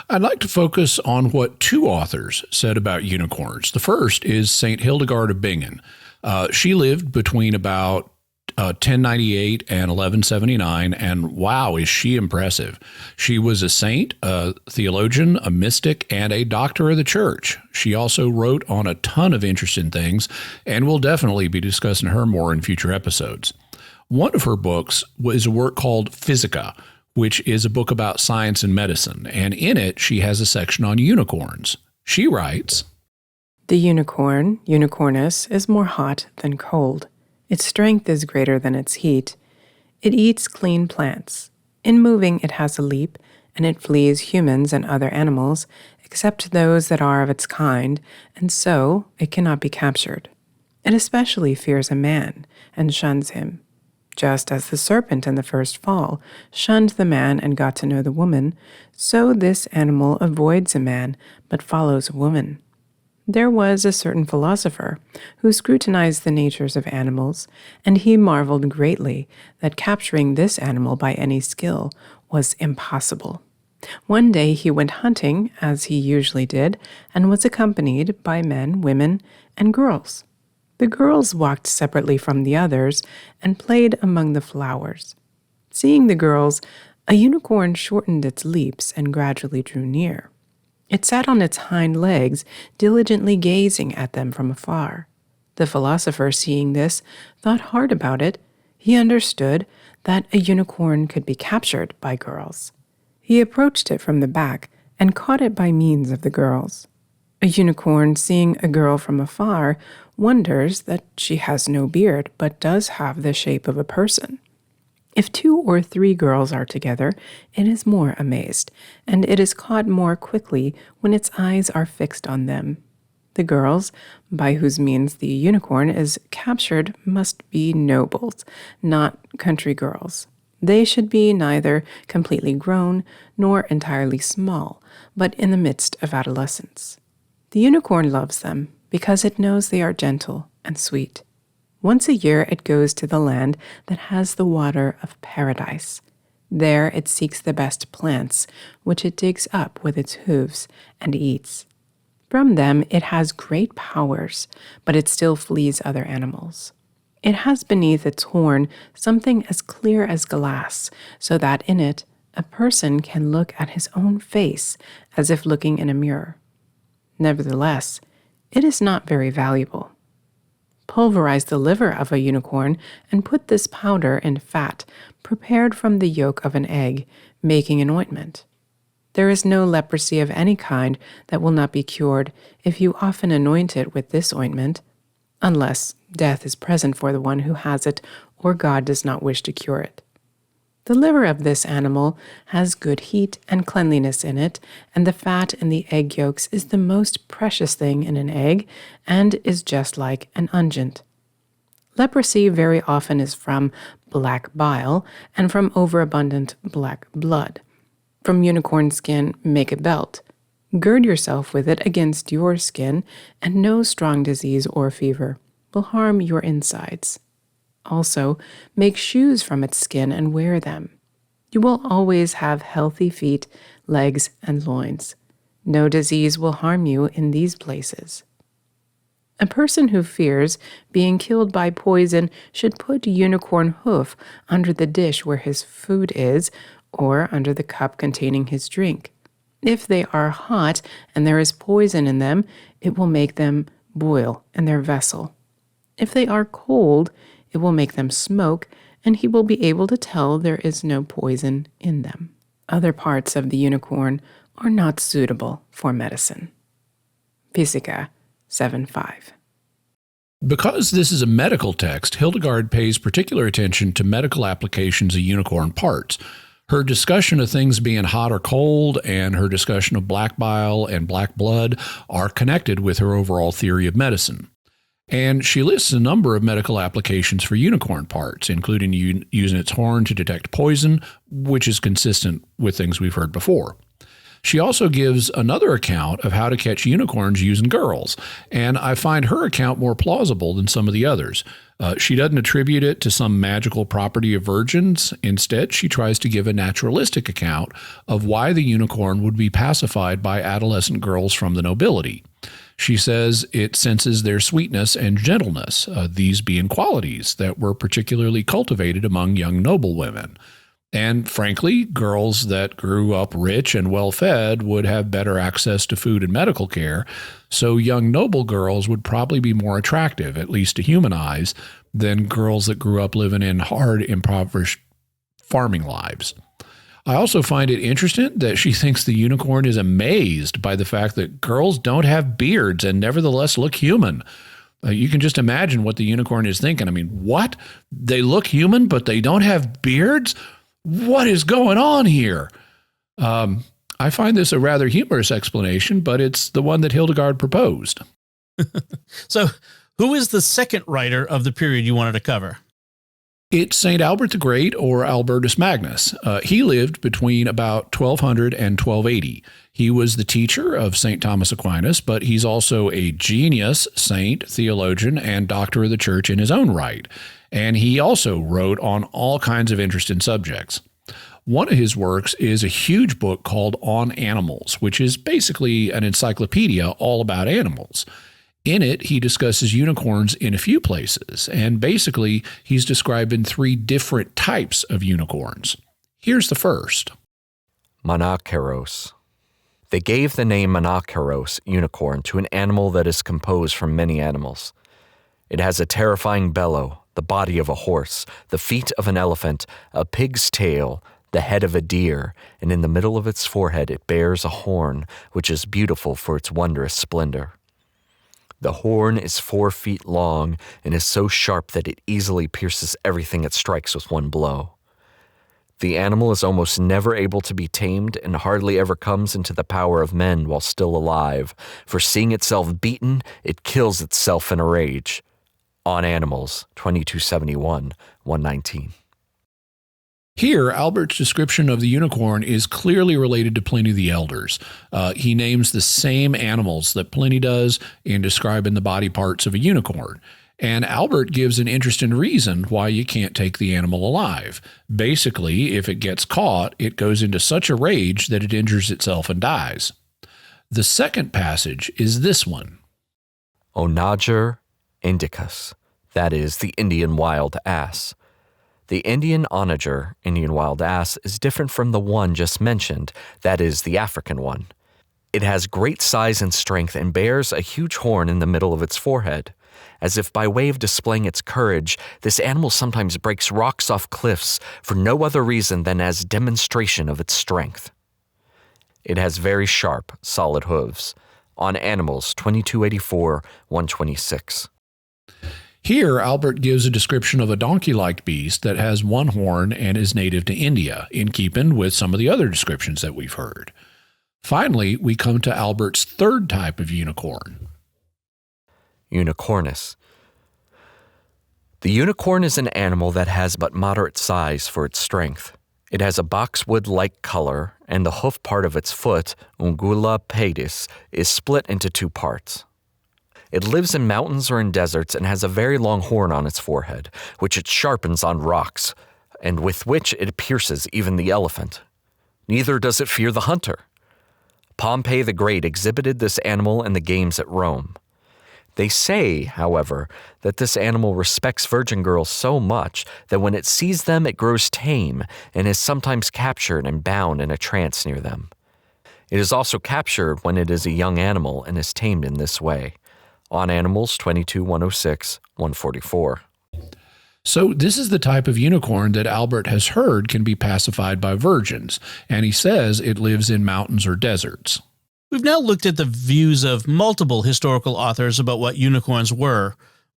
I'd like to focus on what two authors said about unicorns. The first is St. Hildegard of Bingen. She lived between about 1098 and 1179, and wow, is she impressive. She was a saint, a theologian, a mystic, and a doctor of the church. She also wrote on a ton of interesting things, and we'll definitely be discussing her more in future episodes. One of her books is a work called Physica, which is a book about science and medicine, and in it she has a section on unicorns. She writes, "The unicorn, Unicornus, is more hot than cold. Its strength is greater than its heat. It eats clean plants. In moving, it has a leap, and it flees humans and other animals, except those that are of its kind, and so it cannot be captured. It especially fears a man, and shuns him. Just as the serpent in the first fall shunned the man and got to know the woman, so this animal avoids a man, but follows a woman. There was a certain philosopher who scrutinized the natures of animals, and he marveled greatly that capturing this animal by any skill was impossible. One day he went hunting, as he usually did, and was accompanied by men, women, and girls. The girls walked separately from the others and played among the flowers. Seeing the girls, a unicorn shortened its leaps and gradually drew near. It sat on its hind legs, diligently gazing at them from afar. The philosopher, seeing this, thought hard about it. He understood that a unicorn could be captured by girls. He approached it from the back and caught it by means of the girls. A unicorn, seeing a girl from afar, wonders that she has no beard, but does have the shape of a person. If 2 or 3 girls are together, it is more amazed, and it is caught more quickly when its eyes are fixed on them. The girls, by whose means the unicorn is captured, must be nobles, not country girls. They should be neither completely grown nor entirely small, but in the midst of adolescence. The unicorn loves them because it knows they are gentle and sweet. Once a year it goes to the land that has the water of paradise. There it seeks the best plants, which it digs up with its hooves and eats. From them it has great powers, but it still flees other animals. It has beneath its horn something as clear as glass, so that in it a person can look at his own face as if looking in a mirror. Nevertheless, it is not very valuable. Pulverize the liver of a unicorn and put this powder in fat prepared from the yolk of an egg, making an ointment. There is no leprosy of any kind that will not be cured if you often anoint it with this ointment, unless death is present for the one who has it or God does not wish to cure it. The liver of this animal has good heat and cleanliness in it, and the fat in the egg yolks is the most precious thing in an egg and is just like an unguent. Leprosy very often is from black bile and from overabundant black blood. From unicorn skin, make a belt. Gird yourself with it against your skin, and no strong disease or fever will harm your insides. Also, make shoes from its skin and wear them. You will always have healthy feet, legs, and loins. No disease will harm you in these places. A person who fears being killed by poison should put unicorn hoof under the dish where his food is, or under the cup containing his drink. If they are hot and there is poison in them, it will make them boil in their vessel. If they are cold, it will make them smoke, and he will be able to tell there is no poison in them. Other parts of the unicorn are not suitable for medicine. Physica 7:5. Because this is a medical text, Hildegard pays particular attention to medical applications of unicorn parts. Her discussion of things being hot or cold and her discussion of black bile and black blood are connected with her overall theory of medicine. And she lists a number of medical applications for unicorn parts, including using its horn to detect poison, which is consistent with things we've heard before. She also gives another account of how to catch unicorns using girls, and I find her account more plausible than some of the others. She doesn't attribute it to some magical property of virgins. Instead, she tries to give a naturalistic account of why the unicorn would be pacified by adolescent girls from the nobility. She says it senses their sweetness and gentleness, these being qualities that were particularly cultivated among young noble women. And frankly, girls that grew up rich and well-fed would have better access to food and medical care, so young noble girls would probably be more attractive, at least to human eyes, than girls that grew up living in hard, impoverished farming lives. I also find it interesting that she thinks the unicorn is amazed by the fact that girls don't have beards and nevertheless look human. You can just imagine what the unicorn is thinking. I mean, what? They look human, but they don't have beards? What is going on here? I find this a rather humorous explanation, but it's the one that Hildegard proposed. So, who is the second writer of the period you wanted to cover? It's St. Albert the Great, or Albertus Magnus. He lived between about 1200 and 1280. He was the teacher of St. Thomas Aquinas, but he's also a genius saint, theologian, and doctor of the church in his own right. And he also wrote on all kinds of interesting subjects. One of his works is a huge book called On Animals, which is basically an encyclopedia all about animals. In it, he discusses unicorns in a few places, and basically he's describing 3 different types of unicorns. Here's the first. Monoceros. They gave the name monoceros, unicorn, to an animal that is composed from many animals. It has a terrifying bellow, the body of a horse, the feet of an elephant, a pig's tail, the head of a deer, and in the middle of its forehead it bears a horn, which is beautiful for its wondrous splendor. The horn is 4 feet long and is so sharp that it easily pierces everything it strikes with one blow. The animal is almost never able to be tamed and hardly ever comes into the power of men while still alive, for seeing itself beaten, it kills itself in a rage. On Animals, 2271, 119. Here, Albert's description of the unicorn is clearly related to Pliny the Elder's. He names the same animals that Pliny does in describing the body parts of a unicorn. And Albert gives an interesting reason why you can't take the animal alive. Basically, if it gets caught, it goes into such a rage that it injures itself and dies. The second passage is this one. Onager indicus, that is, the Indian wild ass. The Indian onager, Indian wild ass, is different from the one just mentioned, that is, the African one. It has great size and strength and bears a huge horn in the middle of its forehead. As if by way of displaying its courage, this animal sometimes breaks rocks off cliffs for no other reason than as demonstration of its strength. It has very sharp, solid hooves. On Animals, 2284, 126. Here, Albert gives a description of a donkey-like beast that has one horn and is native to India, in keeping with some of the other descriptions that we've heard. Finally, we come to Albert's third type of unicorn. Unicornus. The unicorn is an animal that has but moderate size for its strength. It has a boxwood-like color, and the hoof part of its foot, ungula pedis, is split into two parts. It lives in mountains or in deserts and has a very long horn on its forehead, which it sharpens on rocks, and with which it pierces even the elephant. Neither does it fear the hunter. Pompey the Great exhibited this animal in the games at Rome. They say, however, that this animal respects virgin girls so much that when it sees them it grows tame and is sometimes captured and bound in a trance near them. It is also captured when it is a young animal and is tamed in this way. On Animals 22-106, 144. So this is the type of unicorn that Albert has heard can be pacified by virgins, and he says it lives in mountains or deserts. We've now looked at the views of multiple historical authors about what unicorns were.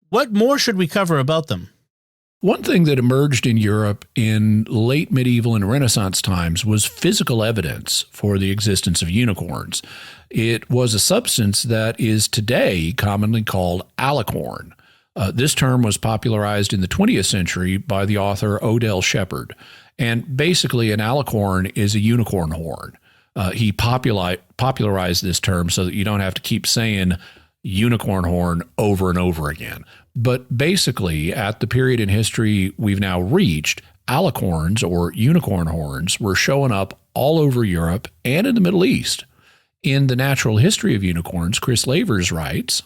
What more should we cover about them? One thing that emerged in Europe in late medieval and Renaissance times was physical evidence for the existence of unicorns. It was a substance that is today commonly called alicorn. This term was popularized in the 20th century by the author Odell Shepard. And basically, an alicorn is a unicorn horn. He popularized this term so that you don't have to keep saying unicorn horn over and over again. But basically, at the period in history we've now reached, alicorns or unicorn horns were showing up all over Europe and in the Middle East. In The Natural History of Unicorns, Chris Lavers writes,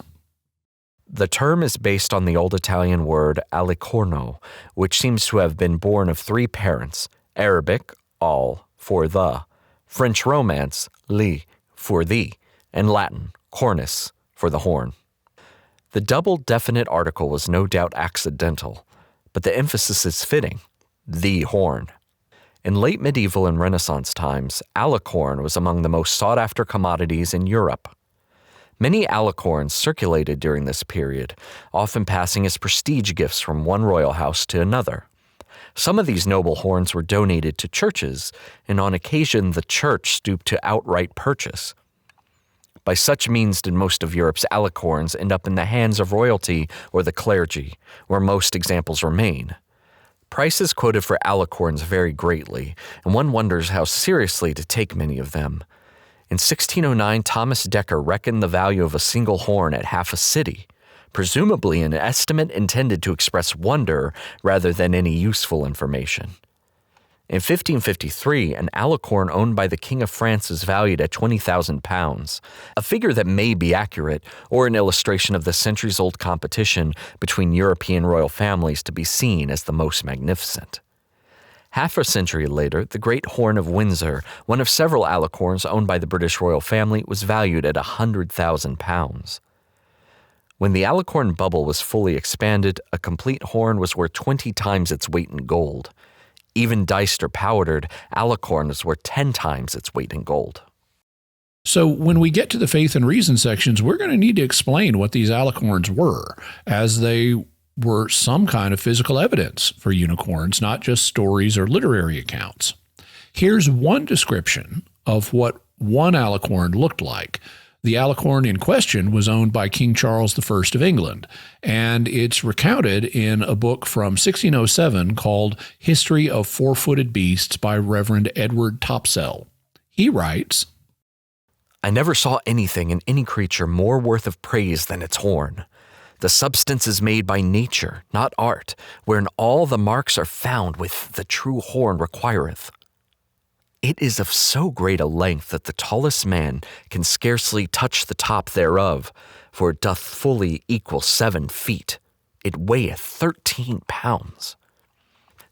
The term is based on the Old Italian word alicorno, which seems to have been born of three parents, Arabic, al, for the, French Romance, li, for the, and Latin, cornus, for the horn. The double definite article was no doubt accidental, but the emphasis is fitting, the horn. In late medieval and Renaissance times, alicorn was among the most sought-after commodities in Europe. Many alicorns circulated during this period, often passing as prestige gifts from one royal house to another. Some of these noble horns were donated to churches, and on occasion the church stooped to outright purchase. By such means did most of Europe's alicorns end up in the hands of royalty or the clergy, where most examples remain. Prices quoted for alicorns vary greatly, and one wonders how seriously to take many of them. In 1609, Thomas Dekker reckoned the value of a single horn at half a city, presumably an estimate intended to express wonder rather than any useful information. In 1553, an alicorn owned by the King of France is valued at £20,000, a figure that may be accurate or an illustration of the centuries-old competition between European royal families to be seen as the most magnificent. Half a century later, the Great Horn of Windsor, one of several alicorns owned by the British royal family, was valued at £100,000. When the alicorn bubble was fully expanded, a complete horn was worth 20 times its weight in gold. Even diced or powdered, alicorns were 10 times its weight in gold. So when we get to the faith and reason sections, we're going to need to explain what these alicorns were, as they were some kind of physical evidence for unicorns, not just stories or literary accounts. Here's one description of what one alicorn looked like. The alicorn in question was owned by King Charles I of England, and it's recounted in a book from 1607 called History of Four-Footed Beasts by Reverend Edward Topsell. He writes, I never saw anything in any creature more worth of praise than its horn. The substance is made by nature, not art, wherein all the marks are found which the true horn requireth. It is of so great a length that the tallest man can scarcely touch the top thereof, for it doth fully equal 7 feet. It weigheth 13 pounds.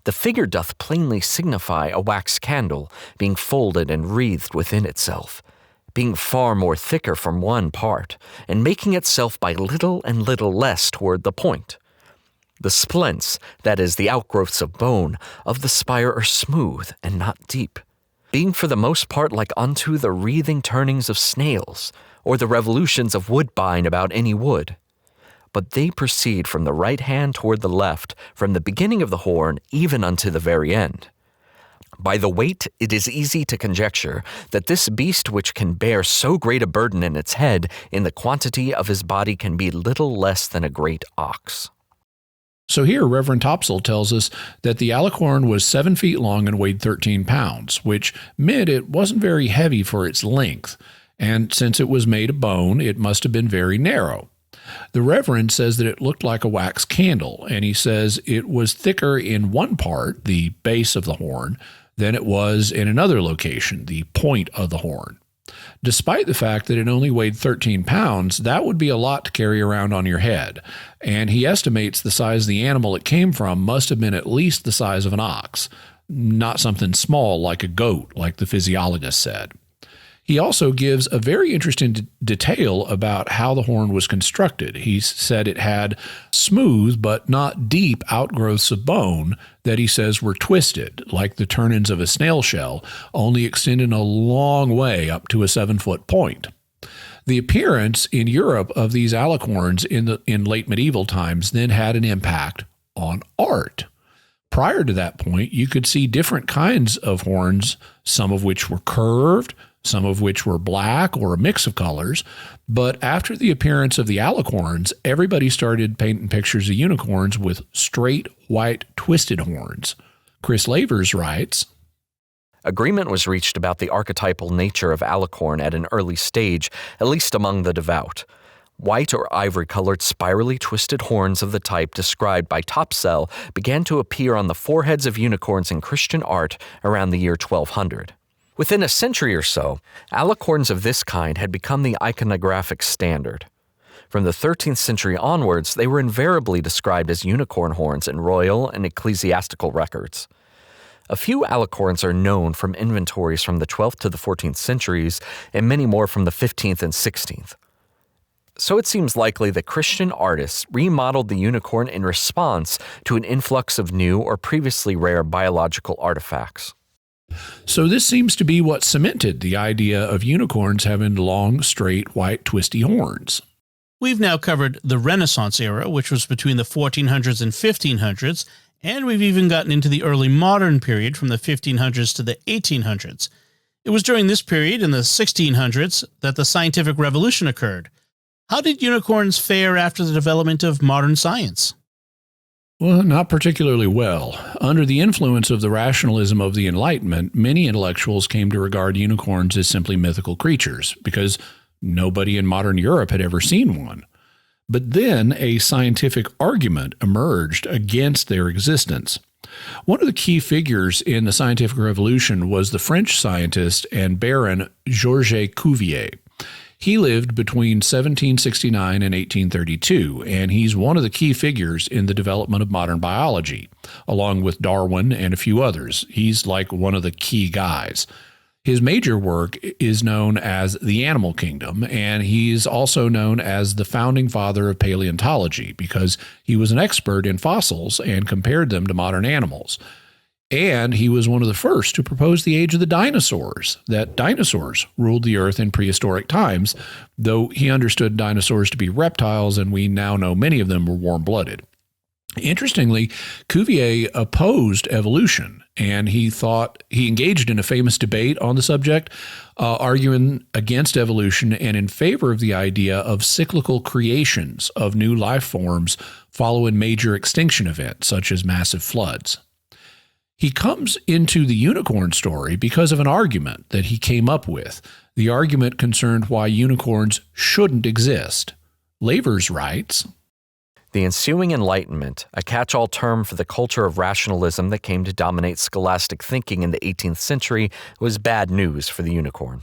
The figure doth plainly signify a wax candle, being folded and wreathed within itself, being far more thicker from one part, and making itself by little and little less toward the point. The splints, that is, the outgrowths of bone, of the spire are smooth and not deep, being for the most part like unto the wreathing turnings of snails, or the revolutions of woodbine about any wood. But they proceed from the right hand toward the left, from the beginning of the horn even unto the very end. By the weight it is easy to conjecture that this beast which can bear so great a burden in its head, in the quantity of his body can be little less than a great ox. So here, Reverend Topsell tells us that the Alicorn was 7 feet long and weighed 13 pounds, which meant it wasn't very heavy for its length. And since it was made of bone, it must have been very narrow. The Reverend says that it looked like a wax candle, and he says it was thicker in one part, the base of the horn, than it was in another location, the point of the horn. Despite the fact that it only weighed 13 pounds, that would be a lot to carry around on your head, and he estimates the size of the animal it came from must have been at least the size of an ox, not something small like a goat, like the physiologist said. He also gives a very interesting detail about how the horn was constructed. He said it had smooth but not deep outgrowths of bone that he says were twisted, like the turnins of a snail shell, only extending a long way up to a 7-foot point. The appearance in Europe of these alicorns in late medieval times then had an impact on art. Prior to that point, you could see different kinds of horns, some of which were curved, some of which were black or a mix of colors. But after the appearance of the alicorns, everybody started painting pictures of unicorns with straight, white, twisted horns. Chris Lavers writes, Agreement was reached about the archetypal nature of Alicorn at an early stage, at least among the devout. White or ivory-colored spirally twisted horns of the type described by Topsell began to appear on the foreheads of unicorns in Christian art around the year 1200. Within a century or so, alicorns of this kind had become the iconographic standard. From the 13th century onwards, they were invariably described as unicorn horns in royal and ecclesiastical records. A few alicorns are known from inventories from the 12th to the 14th centuries, and many more from the 15th and 16th. So it seems likely that Christian artists remodeled the unicorn in response to an influx of new or previously rare biological artifacts. So this seems to be what cemented the idea of unicorns having long, straight, white, twisty horns. We've now covered the Renaissance era, which was between the 1400s and 1500s, and we've even gotten into the early modern period from the 1500s to the 1800s. It was during this period, in the 1600s, that the scientific revolution occurred. How did unicorns fare after the development of modern science? Well, not particularly well. Under the influence of the rationalism of the Enlightenment, many intellectuals came to regard unicorns as simply mythical creatures because nobody in modern Europe had ever seen one. But then a scientific argument emerged against their existence. One of the key figures in the scientific revolution was the French scientist and baron Georges Cuvier. He lived between 1769 and 1832, and he's one of the key figures in the development of modern biology, along with Darwin and a few others. He's like one of the key guys. His major work is known as The Animal Kingdom, and he's also known as the founding father of paleontology because he was an expert in fossils and compared them to modern animals. And he was one of the first to propose the age of the dinosaurs, that dinosaurs ruled the earth in prehistoric times, though he understood dinosaurs to be reptiles, and we now know many of them were warm-blooded. Interestingly, Cuvier opposed evolution, and he engaged in a famous debate on the subject, arguing against evolution and in favor of the idea of cyclical creations of new life forms following major extinction events, such as massive floods. He comes into the unicorn story because of an argument that he came up with. The argument concerned why unicorns shouldn't exist. Lavers writes, The ensuing Enlightenment, a catch-all term for the culture of rationalism that came to dominate scholastic thinking in the 18th century, was bad news for the unicorn.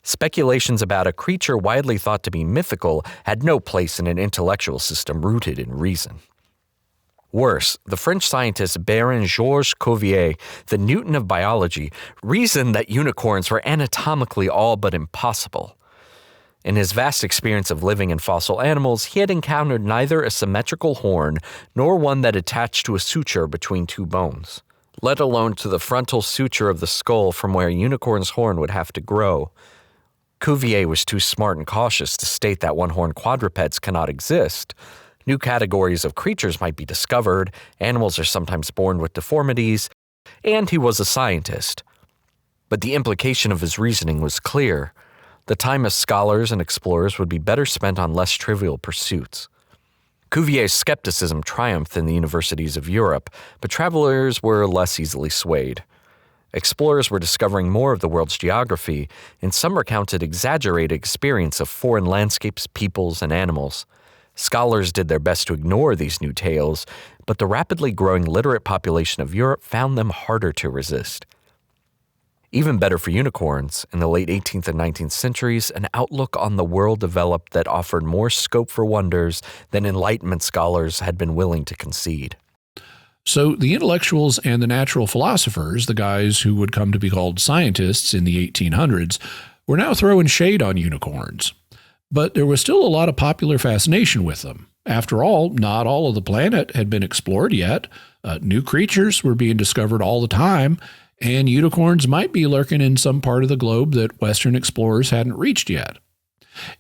Speculations about a creature widely thought to be mythical had no place in an intellectual system rooted in reason. Worse, the French scientist Baron Georges Cuvier, the Newton of biology, reasoned that unicorns were anatomically all but impossible. In his vast experience of living in fossil animals, he had encountered neither a symmetrical horn nor one that attached to a suture between two bones, let alone to the frontal suture of the skull from where a unicorn's horn would have to grow. Cuvier was too smart and cautious to state that one-horned quadrupeds cannot exist. New categories of creatures might be discovered, animals are sometimes born with deformities, and he was a scientist. But the implication of his reasoning was clear. The time as scholars and explorers would be better spent on less trivial pursuits. Cuvier's skepticism triumphed in the universities of Europe, but travelers were less easily swayed. Explorers were discovering more of the world's geography, and some recounted exaggerated experience of foreign landscapes, peoples, and animals. Scholars did their best to ignore these new tales, but the rapidly growing literate population of Europe found them harder to resist. Even better for unicorns, in the late 18th and 19th centuries, an outlook on the world developed that offered more scope for wonders than Enlightenment scholars had been willing to concede. So the intellectuals and the natural philosophers, the guys who would come to be called scientists in the 1800s, were now throwing shade on unicorns. But there was still a lot of popular fascination with them. After all, not all of the planet had been explored yet. New creatures were being discovered all the time, and unicorns might be lurking in some part of the globe that Western explorers hadn't reached yet.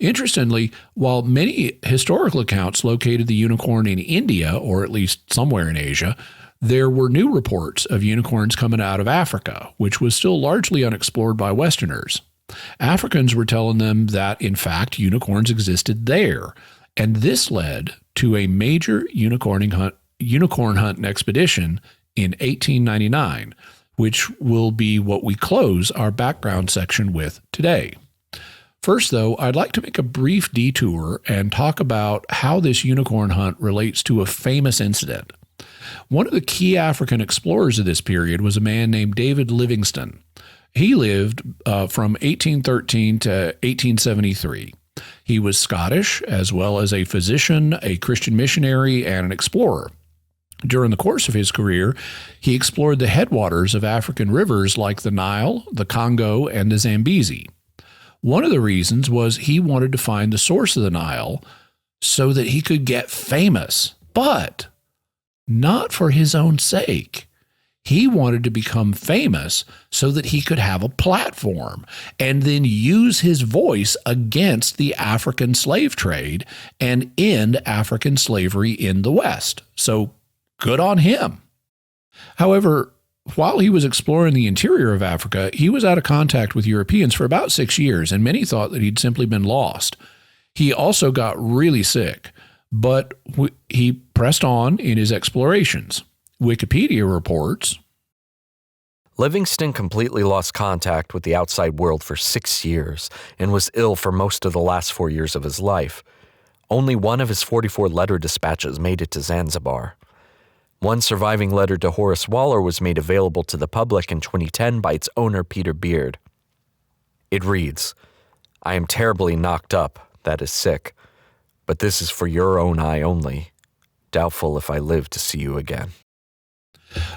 Interestingly, while many historical accounts located the unicorn in India, or at least somewhere in Asia, there were new reports of unicorns coming out of Africa, which was still largely unexplored by Westerners. Africans were telling them that, in fact, unicorns existed there, and this led to a major unicorn hunting expedition in 1899, which will be what we close our background section with today. First, though, I'd like to make a brief detour and talk about how this unicorn hunt relates to a famous incident. One of the key African explorers of this period was a man named David Livingstone. He lived from 1813 to 1873. He was Scottish, as well as a physician, a Christian missionary, and an explorer. During the course of his career, he explored the headwaters of African rivers like the Nile, the Congo, and the Zambezi. One of the reasons was he wanted to find the source of the Nile so that he could get famous, but not for his own sake. He wanted to become famous so that he could have a platform and then use his voice against the African slave trade and end African slavery in the West. So good on him. However, while he was exploring the interior of Africa, he was out of contact with Europeans for about 6 years, and many thought that he'd simply been lost. He also got really sick, but he pressed on in his explorations. Wikipedia reports, Livingstone completely lost contact with the outside world for 6 years and was ill for most of the last 4 years of his life. Only one of his 44 letter dispatches made it to Zanzibar. One surviving letter to Horace Waller was made available to the public in 2010 by its owner, Peter Beard. It reads, "I am terribly knocked up, that is sick, but this is for your own eye only. Doubtful if I live to see you again."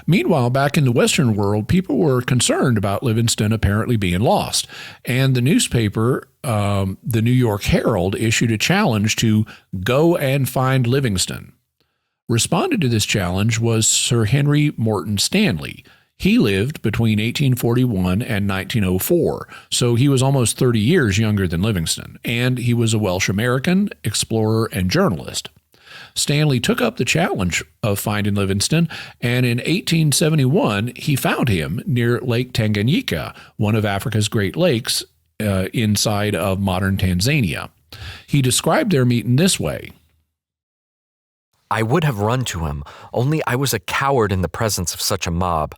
Meanwhile, back in the Western world, people were concerned about Livingstone apparently being lost. And the newspaper, the New York Herald, issued a challenge to go and find Livingstone. Responded to this challenge was Sir Henry Morton Stanley. He lived between 1841 and 1904, so he was almost 30 years younger than Livingstone, and he was a Welsh American, explorer, and journalist. Stanley took up the challenge of finding Livingstone, and in 1871, he found him near Lake Tanganyika, one of Africa's Great Lakes, inside of modern Tanzania. He described their meeting this way. "I would have run to him, only I was a coward in the presence of such a mob.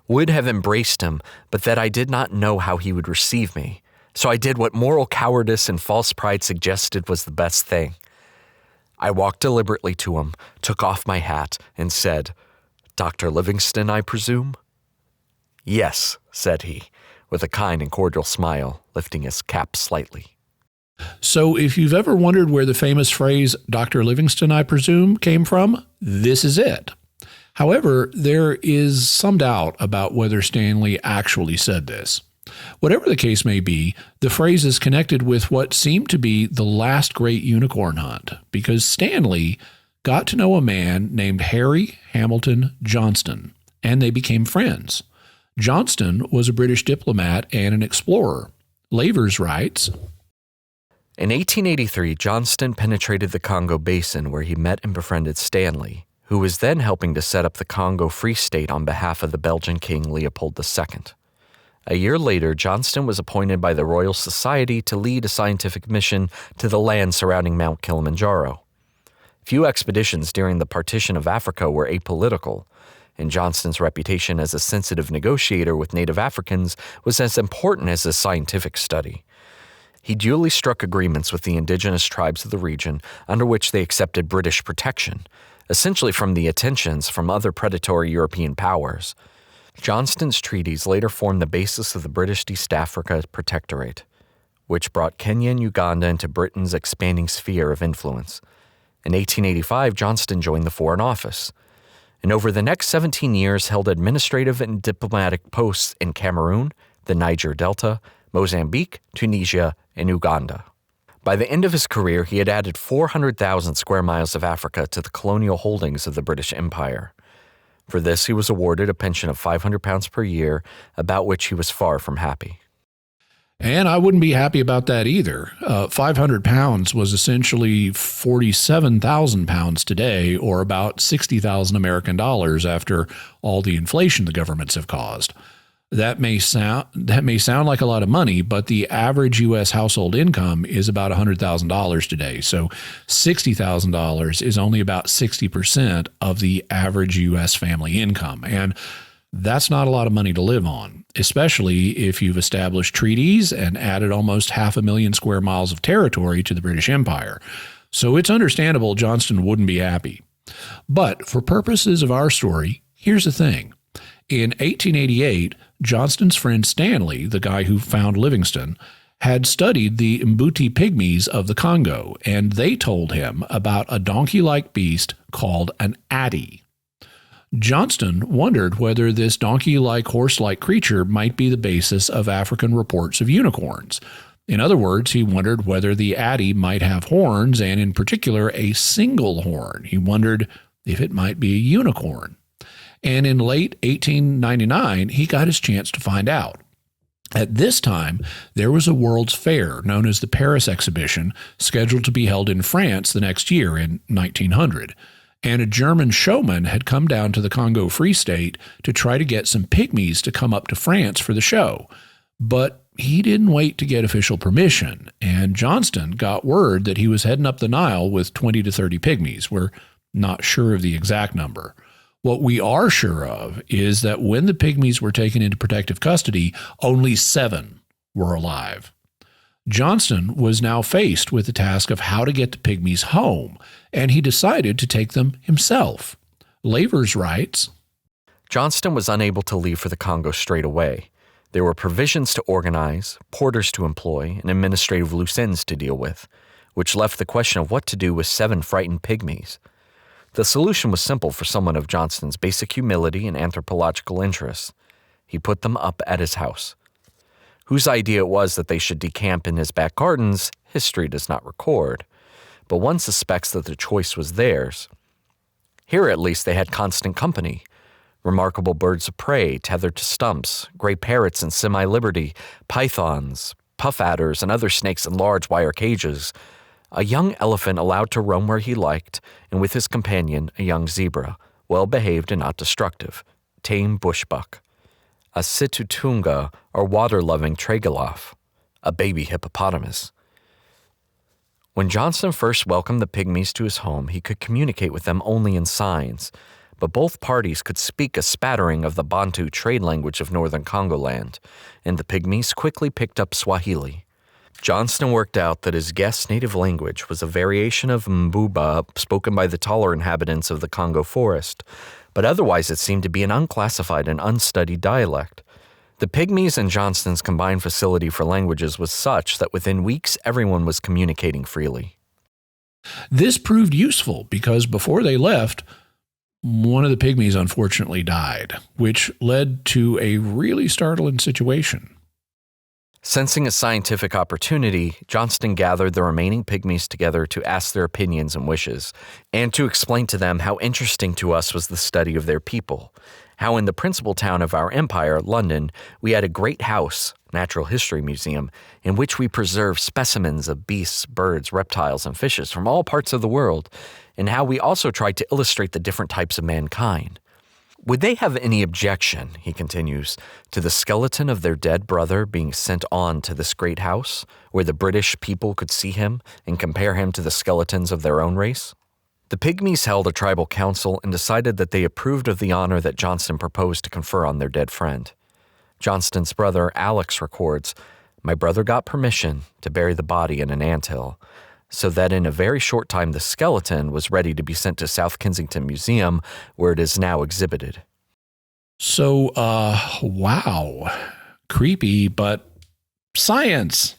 Would have embraced him, but that I did not know how he would receive me. So I did what moral cowardice and false pride suggested was the best thing. I walked deliberately to him, took off my hat, and said, 'Dr. Livingstone, I presume?' 'Yes,' said he, with a kind and cordial smile, lifting his cap slightly." So if you've ever wondered where the famous phrase, "Dr. Livingstone, I presume," came from, this is it. However, there is some doubt about whether Stanley actually said this. Whatever the case may be, the phrase is connected with what seemed to be the last great unicorn hunt, because Stanley got to know a man named Harry Hamilton Johnston, and they became friends. Johnston was a British diplomat and an explorer. Lavers writes, In 1883, Johnston penetrated the Congo Basin where he met and befriended Stanley, who was then helping to set up the Congo Free State on behalf of the Belgian King Leopold II. A year later, Johnston was appointed by the Royal Society to lead a scientific mission to the land surrounding Mount Kilimanjaro. Few expeditions during the partition of Africa were apolitical, and Johnston's reputation as a sensitive negotiator with native Africans was as important as his scientific study. He duly struck agreements with the indigenous tribes of the region under which they accepted British protection, essentially from the attentions from other predatory European powers. Johnston's treaties later formed the basis of the British East Africa Protectorate, which brought Kenya and Uganda into Britain's expanding sphere of influence. In 1885, Johnston joined the Foreign Office, and over the next 17 years held administrative and diplomatic posts in Cameroon, the Niger Delta, Mozambique, Tunisia, and Uganda. By the end of his career, he had added 400,000 square miles of Africa to the colonial holdings of the British Empire. For this, he was awarded a pension of £500 per year, about which he was far from happy. And I wouldn't be happy about that either. 500 pounds was essentially 47,000 pounds today, or about 60,000 American dollars after all the inflation the governments have caused. That may sound like a lot of money, but the average U.S. household income is about $100,000 today. So $60,000 is only about 60% of the average U.S. family income. And that's not a lot of money to live on, especially if you've established treaties and added almost 500,000 square miles of territory to the British Empire. So it's understandable Johnston wouldn't be happy. But for purposes of our story, here's the thing. In 1888, Johnston's friend Stanley, the guy who found Livingstone, had studied the Mbuti pygmies of the Congo, and they told him about a donkey-like beast called an addy. Johnston wondered whether this donkey-like, horse-like creature might be the basis of African reports of unicorns. In other words, he wondered whether the addy might have horns, and in particular, a single horn. He wondered if it might be a unicorn. And in late 1899, he got his chance to find out. At this time, there was a World's Fair known as the Paris Exhibition, scheduled to be held in France the next year in 1900. And a German showman had come down to the Congo Free State to try to get some pygmies to come up to France for the show. But he didn't wait to get official permission, and Johnston got word that he was heading up the Nile with 20 to 30 pygmies. We're not sure of the exact number. What we are sure of is that when the pygmies were taken into protective custody, only 7 were alive. Johnston was now faced with the task of how to get the pygmies home, and he decided to take them himself. Lavers writes, Johnston was unable to leave for the Congo straight away. There were provisions to organize, porters to employ, and administrative loose ends to deal with, which left the question of what to do with 7 frightened pygmies. The solution was simple for someone of Johnston's basic humility and anthropological interests. He put them up at his house. Whose idea it was that they should decamp in his back gardens, history does not record, but one suspects that the choice was theirs. Here at least they had constant company. Remarkable birds of prey tethered to stumps, gray parrots in semi-liberty, pythons, puff adders, and other snakes in large wire cages, a young elephant allowed to roam where he liked, and with his companion, a young zebra, well-behaved and not destructive, tame bushbuck, a situtunga or water-loving triglav, a baby hippopotamus. When Johnston first welcomed the pygmies to his home, he could communicate with them only in signs, but both parties could speak a spattering of the Bantu trade language of northern Congoland, and the pygmies quickly picked up Swahili. Johnston worked out that his guest's native language was a variation of Mbuba spoken by the taller inhabitants of the Congo forest, but otherwise it seemed to be an unclassified and unstudied dialect. The pygmies and Johnston's combined facility for languages was such that within weeks everyone was communicating freely. This proved useful because before they left, one of the pygmies unfortunately died, which led to a really startling situation. Sensing a scientific opportunity, Johnston gathered the remaining pygmies together to ask their opinions and wishes, and to explain to them how interesting to us was the study of their people, how in the principal town of our empire, London, we had a great house, Natural History Museum, in which we preserved specimens of beasts, birds, reptiles, and fishes from all parts of the world, and how we also tried to illustrate the different types of mankind. Would they have any objection, he continues, to the skeleton of their dead brother being sent on to this great house, where the British people could see him and compare him to the skeletons of their own race? The Pygmies held a tribal council and decided that they approved of the honor that Johnston proposed to confer on their dead friend. Johnston's brother, Alex, records, "My brother got permission to bury the body in an anthill, so that in a very short time the skeleton was ready to be sent to South Kensington Museum, where it is now exhibited." So, wow. Creepy, but science.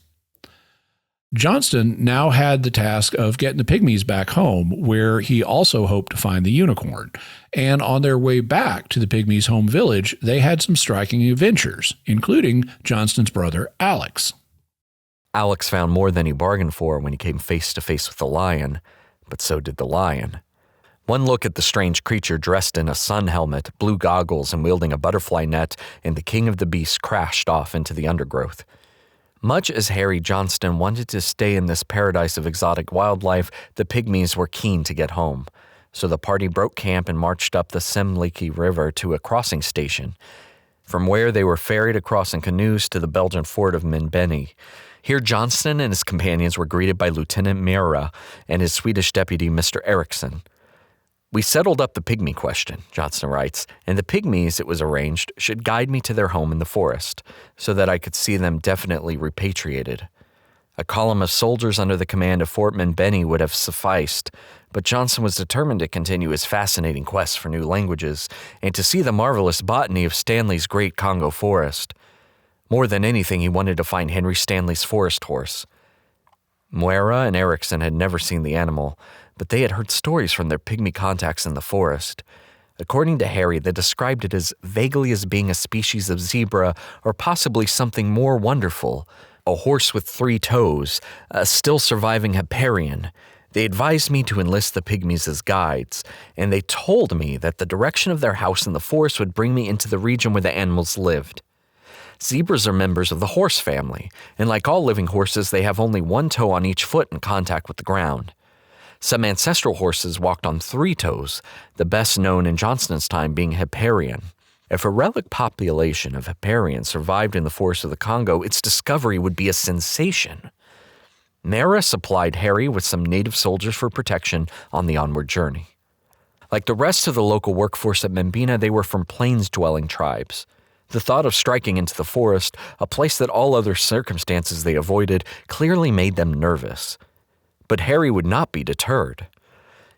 Johnston now had the task of getting the Pygmies back home, where he also hoped to find the unicorn. And on their way back to the Pygmies' home village, they had some striking adventures, including Johnston's brother, Alex. Alex found more than he bargained for when he came face to face with the lion, but so did the lion. One look at the strange creature dressed in a sun helmet, blue goggles, and wielding a butterfly net, and the king of the beasts crashed off into the undergrowth. Much as Harry Johnston wanted to stay in this paradise of exotic wildlife, the Pygmies were keen to get home. So the party broke camp and marched up the Semliki River to a crossing station, from where they were ferried across in canoes to the Belgian fort of Minbeni. Here Johnston and his companions were greeted by Lieutenant Mera and his Swedish deputy, Mr. Eriksson. "We settled up the pygmy question," Johnston writes, "and the pygmies, it was arranged, should guide me to their home in the forest, so that I could see them definitely repatriated. A column of soldiers under the command of Fort Minbeni would have sufficed, but Johnston was determined to continue his fascinating quest for new languages and to see the marvelous botany of Stanley's great Congo forest. More than anything, he wanted to find Henry Stanley's forest horse. Moira and Eriksson had never seen the animal, but they had heard stories from their pygmy contacts in the forest. According to Harry, they described it as vaguely as being a species of zebra or possibly something more wonderful, a horse with 3 toes, a still surviving Hipparion. They advised me to enlist the pygmies as guides, and they told me that the direction of their house in the forest would bring me into the region where the animals lived. Zebras are members of the horse family, and like all living horses, they have only 1 toe on each foot in contact with the ground. Some ancestral horses walked on 3 toes, the best known in Johnston's time being Hipparion. If a relic population of Hipparion survived in the forests of the Congo, its discovery would be a sensation. Mera supplied Harry with some native soldiers for protection on the onward journey. Like the rest of the local workforce at Membina, they were from plains-dwelling tribes. The thought of striking into the forest, a place that all other circumstances they avoided, clearly made them nervous. But Harry would not be deterred.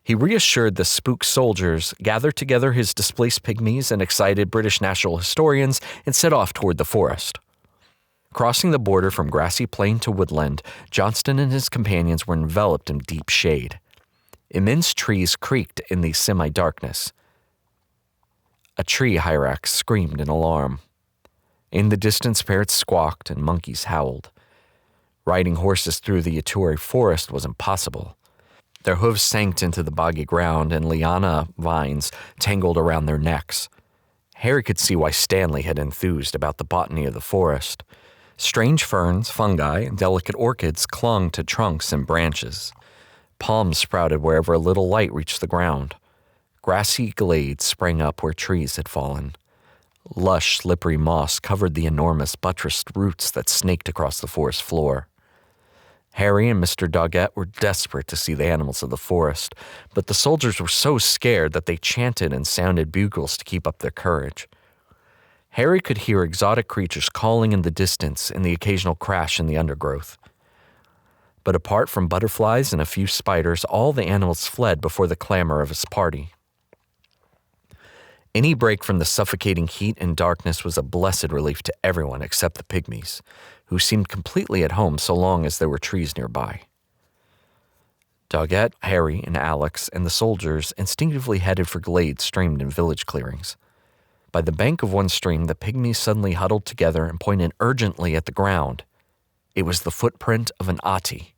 He reassured the spooked soldiers, gathered together his displaced pygmies and excited British natural historians, and set off toward the forest. Crossing the border from grassy plain to woodland, Johnston and his companions were enveloped in deep shade. Immense trees creaked in the semi-darkness. A tree hyrax screamed in alarm. In the distance, parrots squawked and monkeys howled. Riding horses through the Ituri forest was impossible. Their hooves sank into the boggy ground, and liana vines tangled around their necks. Harry could see why Stanley had enthused about the botany of the forest. Strange ferns, fungi, and delicate orchids clung to trunks and branches. Palms sprouted wherever a little light reached the ground. Grassy glades sprang up where trees had fallen. Lush, slippery moss covered the enormous buttressed roots that snaked across the forest floor. Harry and Mr. Doggett were desperate to see the animals of the forest, but the soldiers were so scared that they chanted and sounded bugles to keep up their courage. Harry could hear exotic creatures calling in the distance and the occasional crash in the undergrowth. But apart from butterflies and a few spiders, all the animals fled before the clamor of his party. Any break from the suffocating heat and darkness was a blessed relief to everyone except the pygmies, who seemed completely at home so long as there were trees nearby. Doggett, Harry, and Alex and the soldiers instinctively headed for glades streamed in village clearings. By the bank of one stream, the pygmies suddenly huddled together and pointed urgently at the ground. It was the footprint of an Ati.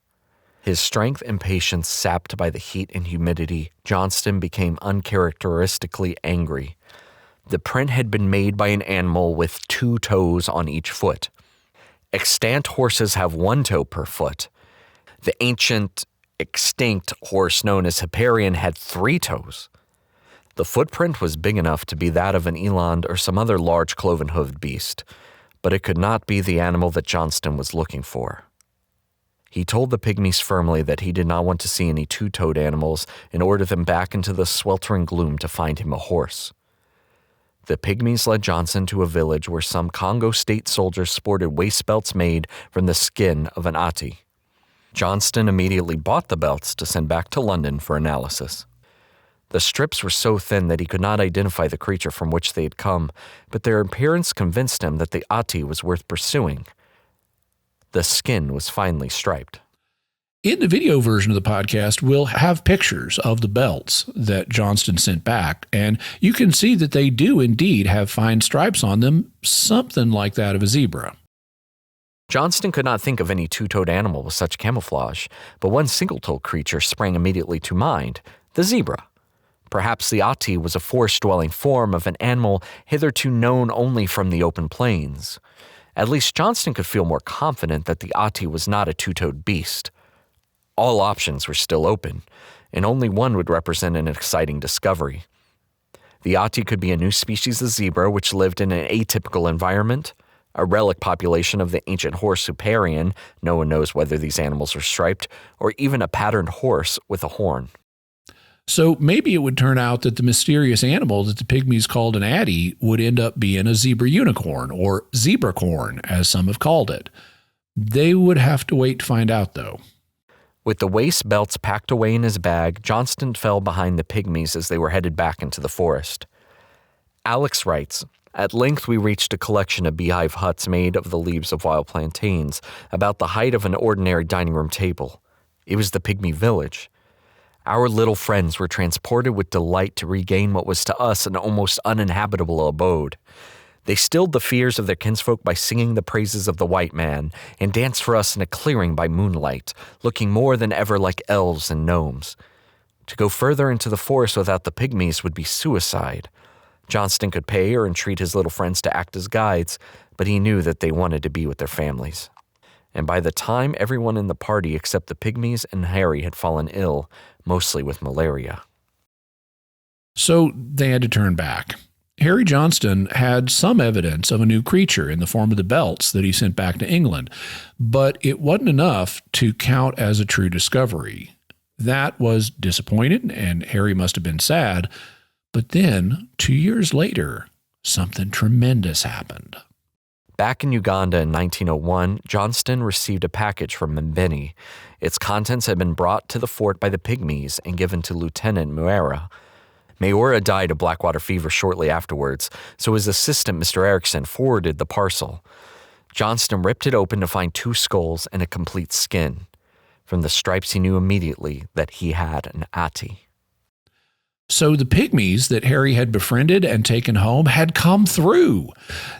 His strength and patience sapped by the heat and humidity, Johnston became uncharacteristically angry. The print had been made by an animal with 2 toes on each foot. Extant horses have 1 toe per foot. The ancient, extinct horse known as Hipparion had 3 toes. The footprint was big enough to be that of an eland or some other large cloven-hoofed beast, but it could not be the animal that Johnston was looking for. He told the pygmies firmly that he did not want to see any two-toed animals and ordered them back into the sweltering gloom to find him a horse. The pygmies led Johnson to a village where some Congo state soldiers sported waist belts made from the skin of an ati. Johnston immediately bought the belts to send back to London for analysis. The strips were so thin that he could not identify the creature from which they had come, but their appearance convinced him that the ati was worth pursuing. The skin was finely striped. In the video version of the podcast, we'll have pictures of the belts that Johnston sent back, and you can see that they do indeed have fine stripes on them, something like that of a zebra. Johnston could not think of any two-toed animal with such camouflage, but one single-toed creature sprang immediately to mind, the zebra. Perhaps the ati was a forest-dwelling form of an animal hitherto known only from the open plains. At least Johnston could feel more confident that the ati was not a two-toed beast. All options were still open, and only one would represent an exciting discovery. The ati could be a new species of zebra which lived in an atypical environment, a relic population of the ancient horse Superion, no one knows whether these animals are striped, or even a patterned horse with a horn. So maybe it would turn out that the mysterious animal that the pygmies called an addy would end up being a zebra unicorn, or zebracorn, as some have called it. They would have to wait to find out, though. With the waist belts packed away in his bag, Johnston fell behind the pygmies as they were headed back into the forest. Alex writes, "At length we reached a collection of beehive huts made of the leaves of wild plantains, about the height of an ordinary dining room table. It was the pygmy village. Our little friends were transported with delight to regain what was to us an almost uninhabitable abode. They stilled the fears of their kinsfolk by singing the praises of the white man, and danced for us in a clearing by moonlight, looking more than ever like elves and gnomes. To go further into the forest without the pygmies would be suicide. Johnston could pay or entreat his little friends to act as guides, but he knew that they wanted to be with their families. And by the time everyone in the party except the pygmies and Harry had fallen ill, mostly with malaria." So they had to turn back. Harry Johnston had some evidence of a new creature in the form of the belts that he sent back to England, but it wasn't enough to count as a true discovery. That was disappointing, and Harry must have been sad. But then, 2 years later, something tremendous happened. Back in Uganda in 1901, Johnston received a package from Mbeni. Its contents had been brought to the fort by the pygmies and given to Lieutenant Muera. Maora died of blackwater fever shortly afterwards, so his assistant, Mr. Erickson, forwarded the parcel. Johnston ripped it open to find 2 skulls and a complete skin. From the stripes, he knew immediately that he had an ati. So the pygmies that Harry had befriended and taken home had come through.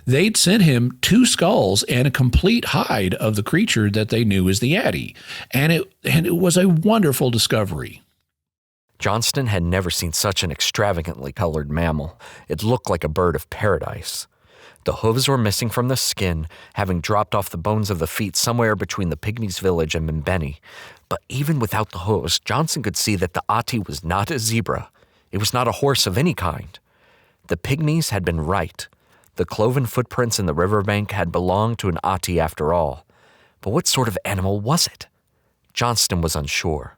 They'd sent him 2 skulls and a complete hide of the creature that they knew as the addy, and it was a wonderful discovery. Johnston had never seen such an extravagantly colored mammal. It looked like a bird of paradise. The hooves were missing from the skin, having dropped off the bones of the feet somewhere between the pygmies' village and Mbeni. But even without the hooves, Johnston could see that the ati was not a zebra. It was not a horse of any kind. The pygmies had been right. The cloven footprints in the riverbank had belonged to an ati after all. But what sort of animal was it? Johnston was unsure.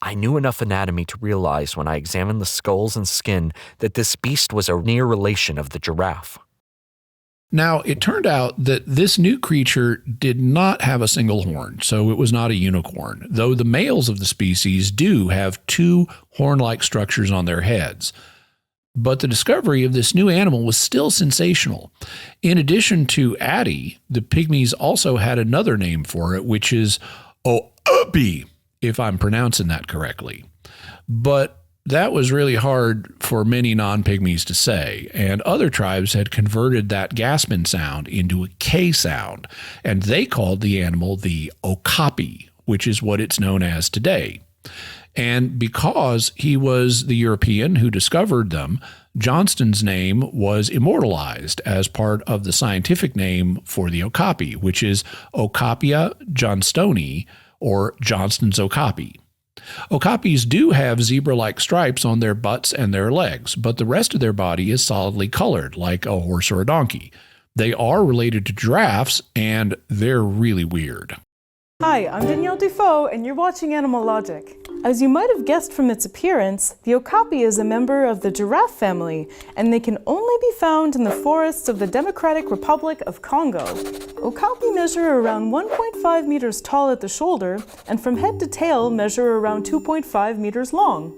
I knew enough anatomy to realize when I examined the skulls and skin that this beast was a near relation of the giraffe. Now, it turned out that this new creature did not have a single horn, so it was not a unicorn, though the males of the species do have 2 horn-like structures on their heads. But the discovery of this new animal was still sensational. In addition to addy, the pygmies also had another name for it, which is oupi, if I'm pronouncing that correctly. But that was really hard for many non-pygmies to say, and other tribes had converted that gasping sound into a K sound, and they called the animal the okapi, which is what it's known as today. And because he was the European who discovered them, Johnston's name was immortalized as part of the scientific name for the okapi, which is Okapia johnstoni, or Johnston's okapi. Okapis do have zebra-like stripes on their butts and their legs, but the rest of their body is solidly colored, like a horse or a donkey. They are related to giraffes, and they're really weird. Hi, I'm Danielle Dufault, and you're watching Animal Logic. As you might have guessed from its appearance, the okapi is a member of the giraffe family, and they can only be found in the forests of the Democratic Republic of Congo. Okapi measure around 1.5 meters tall at the shoulder, and from head to tail measure around 2.5 meters long.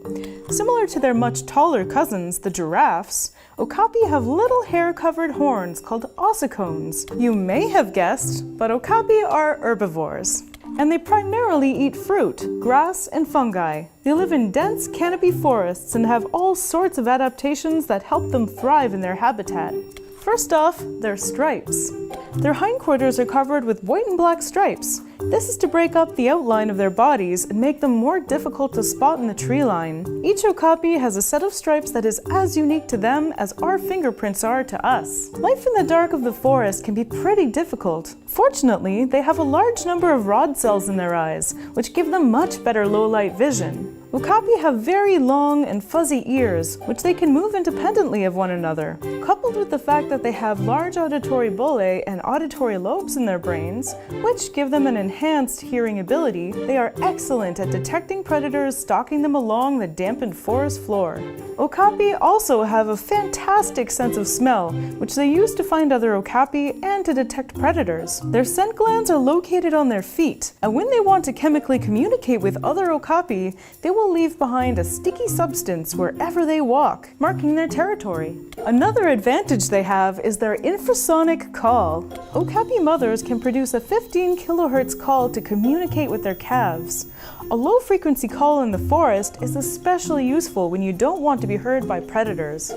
Similar to their much taller cousins, the giraffes, okapi have little hair-covered horns called ossicones. You may have guessed, but okapi are herbivores. And they primarily eat fruit, grass, and fungi. They live in dense canopy forests and have all sorts of adaptations that help them thrive in their habitat. First off, their stripes. Their hindquarters are covered with white and black stripes. This is to break up the outline of their bodies and make them more difficult to spot in the tree line. Each okapi has a set of stripes that is as unique to them as our fingerprints are to us. Life in the dark of the forest can be pretty difficult. Fortunately, they have a large number of rod cells in their eyes, which give them much better low-light vision. Okapi have very long and fuzzy ears, which they can move independently of one another. Coupled with the fact that they have large auditory bullae and auditory lobes in their brains, which give them an enhanced hearing ability, they are excellent at detecting predators stalking them along the dampened forest floor. Okapi also have a fantastic sense of smell, which they use to find other okapi and to detect predators. Their scent glands are located on their feet, and when they want to chemically communicate with other okapi, they will leave behind a sticky substance wherever they walk, marking their territory. Another advantage they have is their infrasonic call. Okapi mothers can produce a 15 kilohertz call to communicate with their calves. A low-frequency call in the forest is especially useful when you don't want to be heard by predators.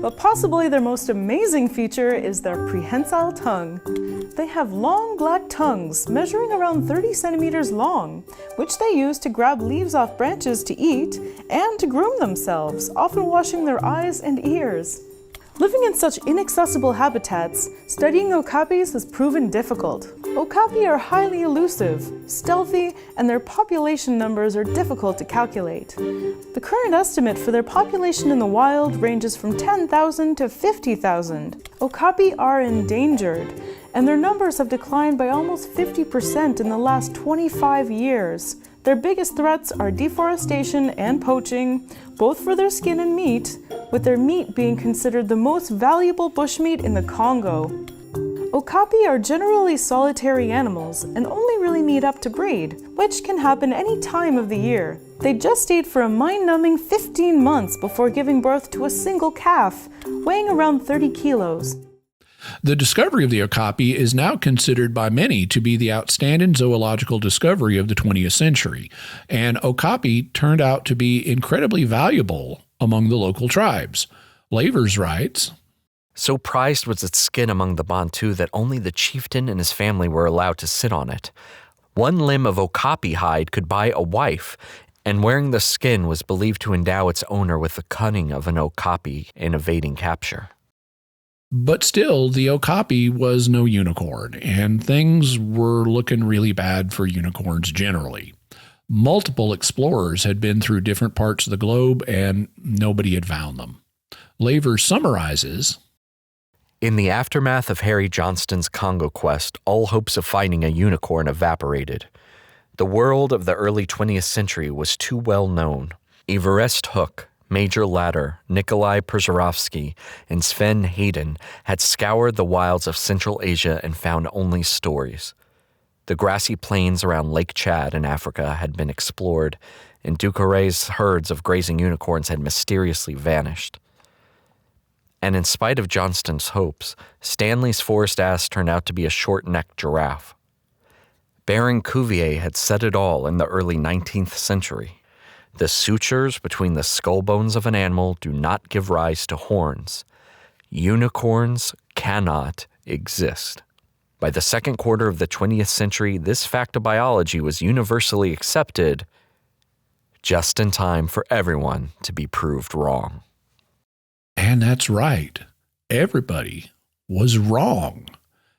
But possibly their most amazing feature is their prehensile tongue. They have long black tongues measuring around 30 centimeters long, which they use to grab leaves off branches to eat and to groom themselves, often washing their eyes and ears. Living in such inaccessible habitats, studying okapis has proven difficult. Okapi are highly elusive, stealthy, and their population numbers are difficult to calculate. The current estimate for their population in the wild ranges from 10,000 to 50,000. Okapi are endangered, and their numbers have declined by almost 50% in the last 25 years. Their biggest threats are deforestation and poaching, both for their skin and meat, with their meat being considered the most valuable bushmeat in the Congo. Okapi are generally solitary animals and only really meet up to breed, which can happen any time of the year. They gestate for a mind-numbing 15 months before giving birth to a single calf, weighing around 30 kilos. The discovery of the okapi is now considered by many to be the outstanding zoological discovery of the 20th century, and okapi turned out to be incredibly valuable among the local tribes. Lavers writes, So prized was its skin among the Bantu that only the chieftain and his family were allowed to sit on it. One limb of okapi hide could buy a wife, and wearing the skin was believed to endow its owner with the cunning of an okapi in evading capture. But still, the okapi was no unicorn, and things were looking really bad for unicorns generally. Multiple explorers had been through different parts of the globe, and nobody had found them. Laver summarizes, In the aftermath of Harry Johnston's Congo quest, all hopes of finding a unicorn evaporated. The world of the early 20th century was too well known. Everest Hook, Major Ladder, Nikolai Przerovsky, and Sven Hayden had scoured the wilds of Central Asia and found only stories. The grassy plains around Lake Chad in Africa had been explored, and Ducaret's herds of grazing unicorns had mysteriously vanished. And in spite of Johnston's hopes, Stanley's forest ass turned out to be a short-necked giraffe. Baron Cuvier had said it all in the early 19th century. The sutures between the skull bones of an animal do not give rise to horns. Unicorns cannot exist. By the second quarter of the 20th century, this fact of biology was universally accepted, just in time for everyone to be proved wrong. And that's right. Everybody was wrong.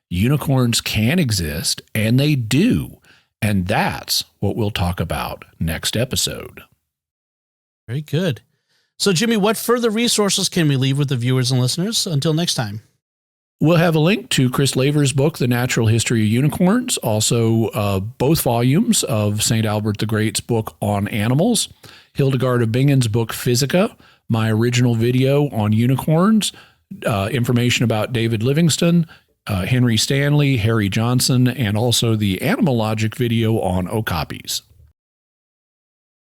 Unicorns can exist, and they do. And that's what we'll talk about next episode. Very good. So, Jimmy, what further resources can we leave with the viewers and listeners until next time? We'll have a link to Chris Laver's book, The Natural History of Unicorns, also both volumes of St. Albert the Great's book on animals, Hildegard of Bingen's book, Physica, my original video on unicorns, information about David Livingstone, Henry Stanley, Harry Johnson, and also the Animal Logic video on okapis.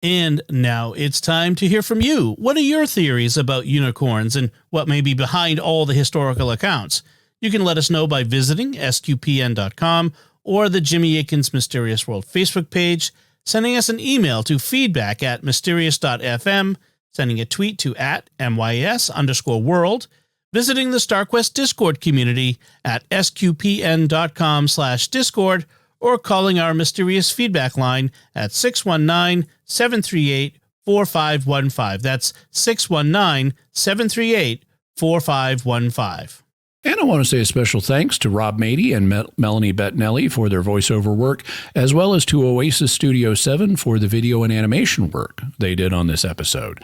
And now it's time to hear from you. What are your theories about unicorns and what may be behind all the historical accounts? You can let us know by visiting sqpn.com or the Jimmy Akin's Mysterious World Facebook page, sending us an email to feedback@mysterious.fm, sending a tweet to @MYS_world, visiting the StarQuest Discord community at sqpn.com/Discord, or calling our Mysterious Feedback line at 619-738-4515. That's 619-738-4515. And I want to say a special thanks to Rob Mady and Melanie Bettinelli for their voiceover work, as well as to Oasis Studio 7 for the video and animation work they did on this episode.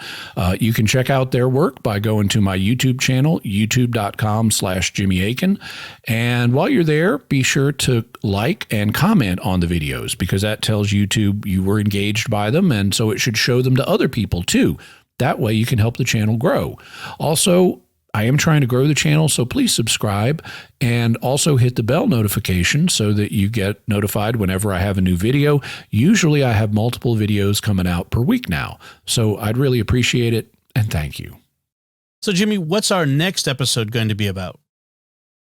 You can check out their work by going to my YouTube channel, youtube.com/Jimmy Akin. And while you're there, be sure to like and comment on the videos, because that tells YouTube you were engaged by them, and so it should show them to other people too. That way you can help the channel grow. Also, I am trying to grow the channel, so please subscribe and also hit the bell notification so that you get notified whenever I have a new video. Usually I have multiple videos coming out per week now, so I'd really appreciate it, and thank you. So, Jimmy, what's our next episode going to be about?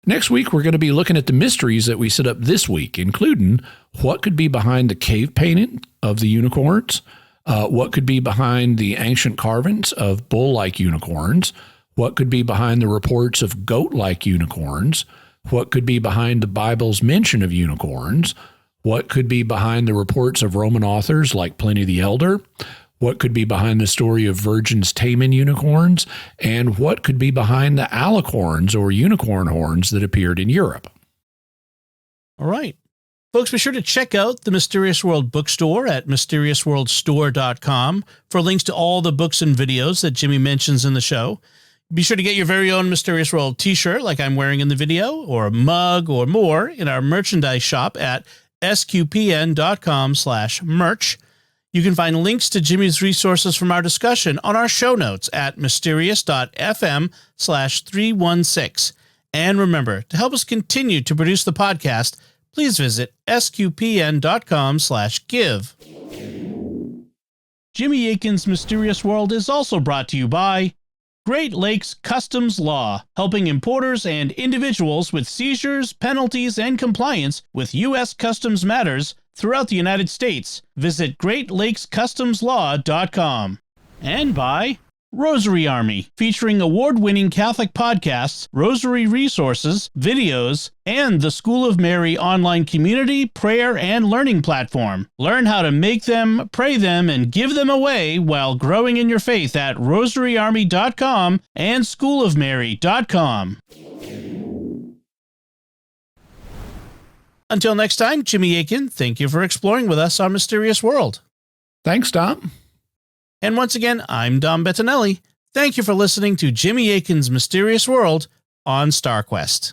Next week, we're going to be looking at the mysteries that we set up this week, including what could be behind the cave painting of the unicorns, what could be behind the ancient carvings of bull-like unicorns, what could be behind the reports of goat-like unicorns, what could be behind the Bible's mention of unicorns, what could be behind the reports of Roman authors like Pliny the Elder, what could be behind the story of virgins taming unicorns, and what could be behind the alicorns or unicorn horns that appeared in Europe. All right. Folks, be sure to check out the Mysterious World bookstore at mysteriousworldstore.com for links to all the books and videos that Jimmy mentions in the show. Be sure to get your very own Mysterious World t-shirt like I'm wearing in the video, or a mug or more in our merchandise shop at sqpn.com/merch. You can find links to Jimmy's resources from our discussion on our show notes at mysterious.fm/316. And remember, to help us continue to produce the podcast, please visit sqpn.com/give. Jimmy Akin's Mysterious World is also brought to you by Great Lakes Customs Law, helping importers and individuals with seizures, penalties, and compliance with U.S. customs matters throughout the United States. Visit GreatLakesCustomsLaw.com. And by Rosary Army, featuring award-winning Catholic podcasts, rosary resources, videos, and the School of Mary online community, prayer, and learning platform. Learn how to make them, pray them, and give them away while growing in your faith at rosaryarmy.com and schoolofmary.com. Until next time, Jimmy Akin, thank you for exploring with us our mysterious world. Thanks, Dom. And once again, I'm Dom Bettinelli. Thank you for listening to Jimmy Akin's Mysterious World on StarQuest.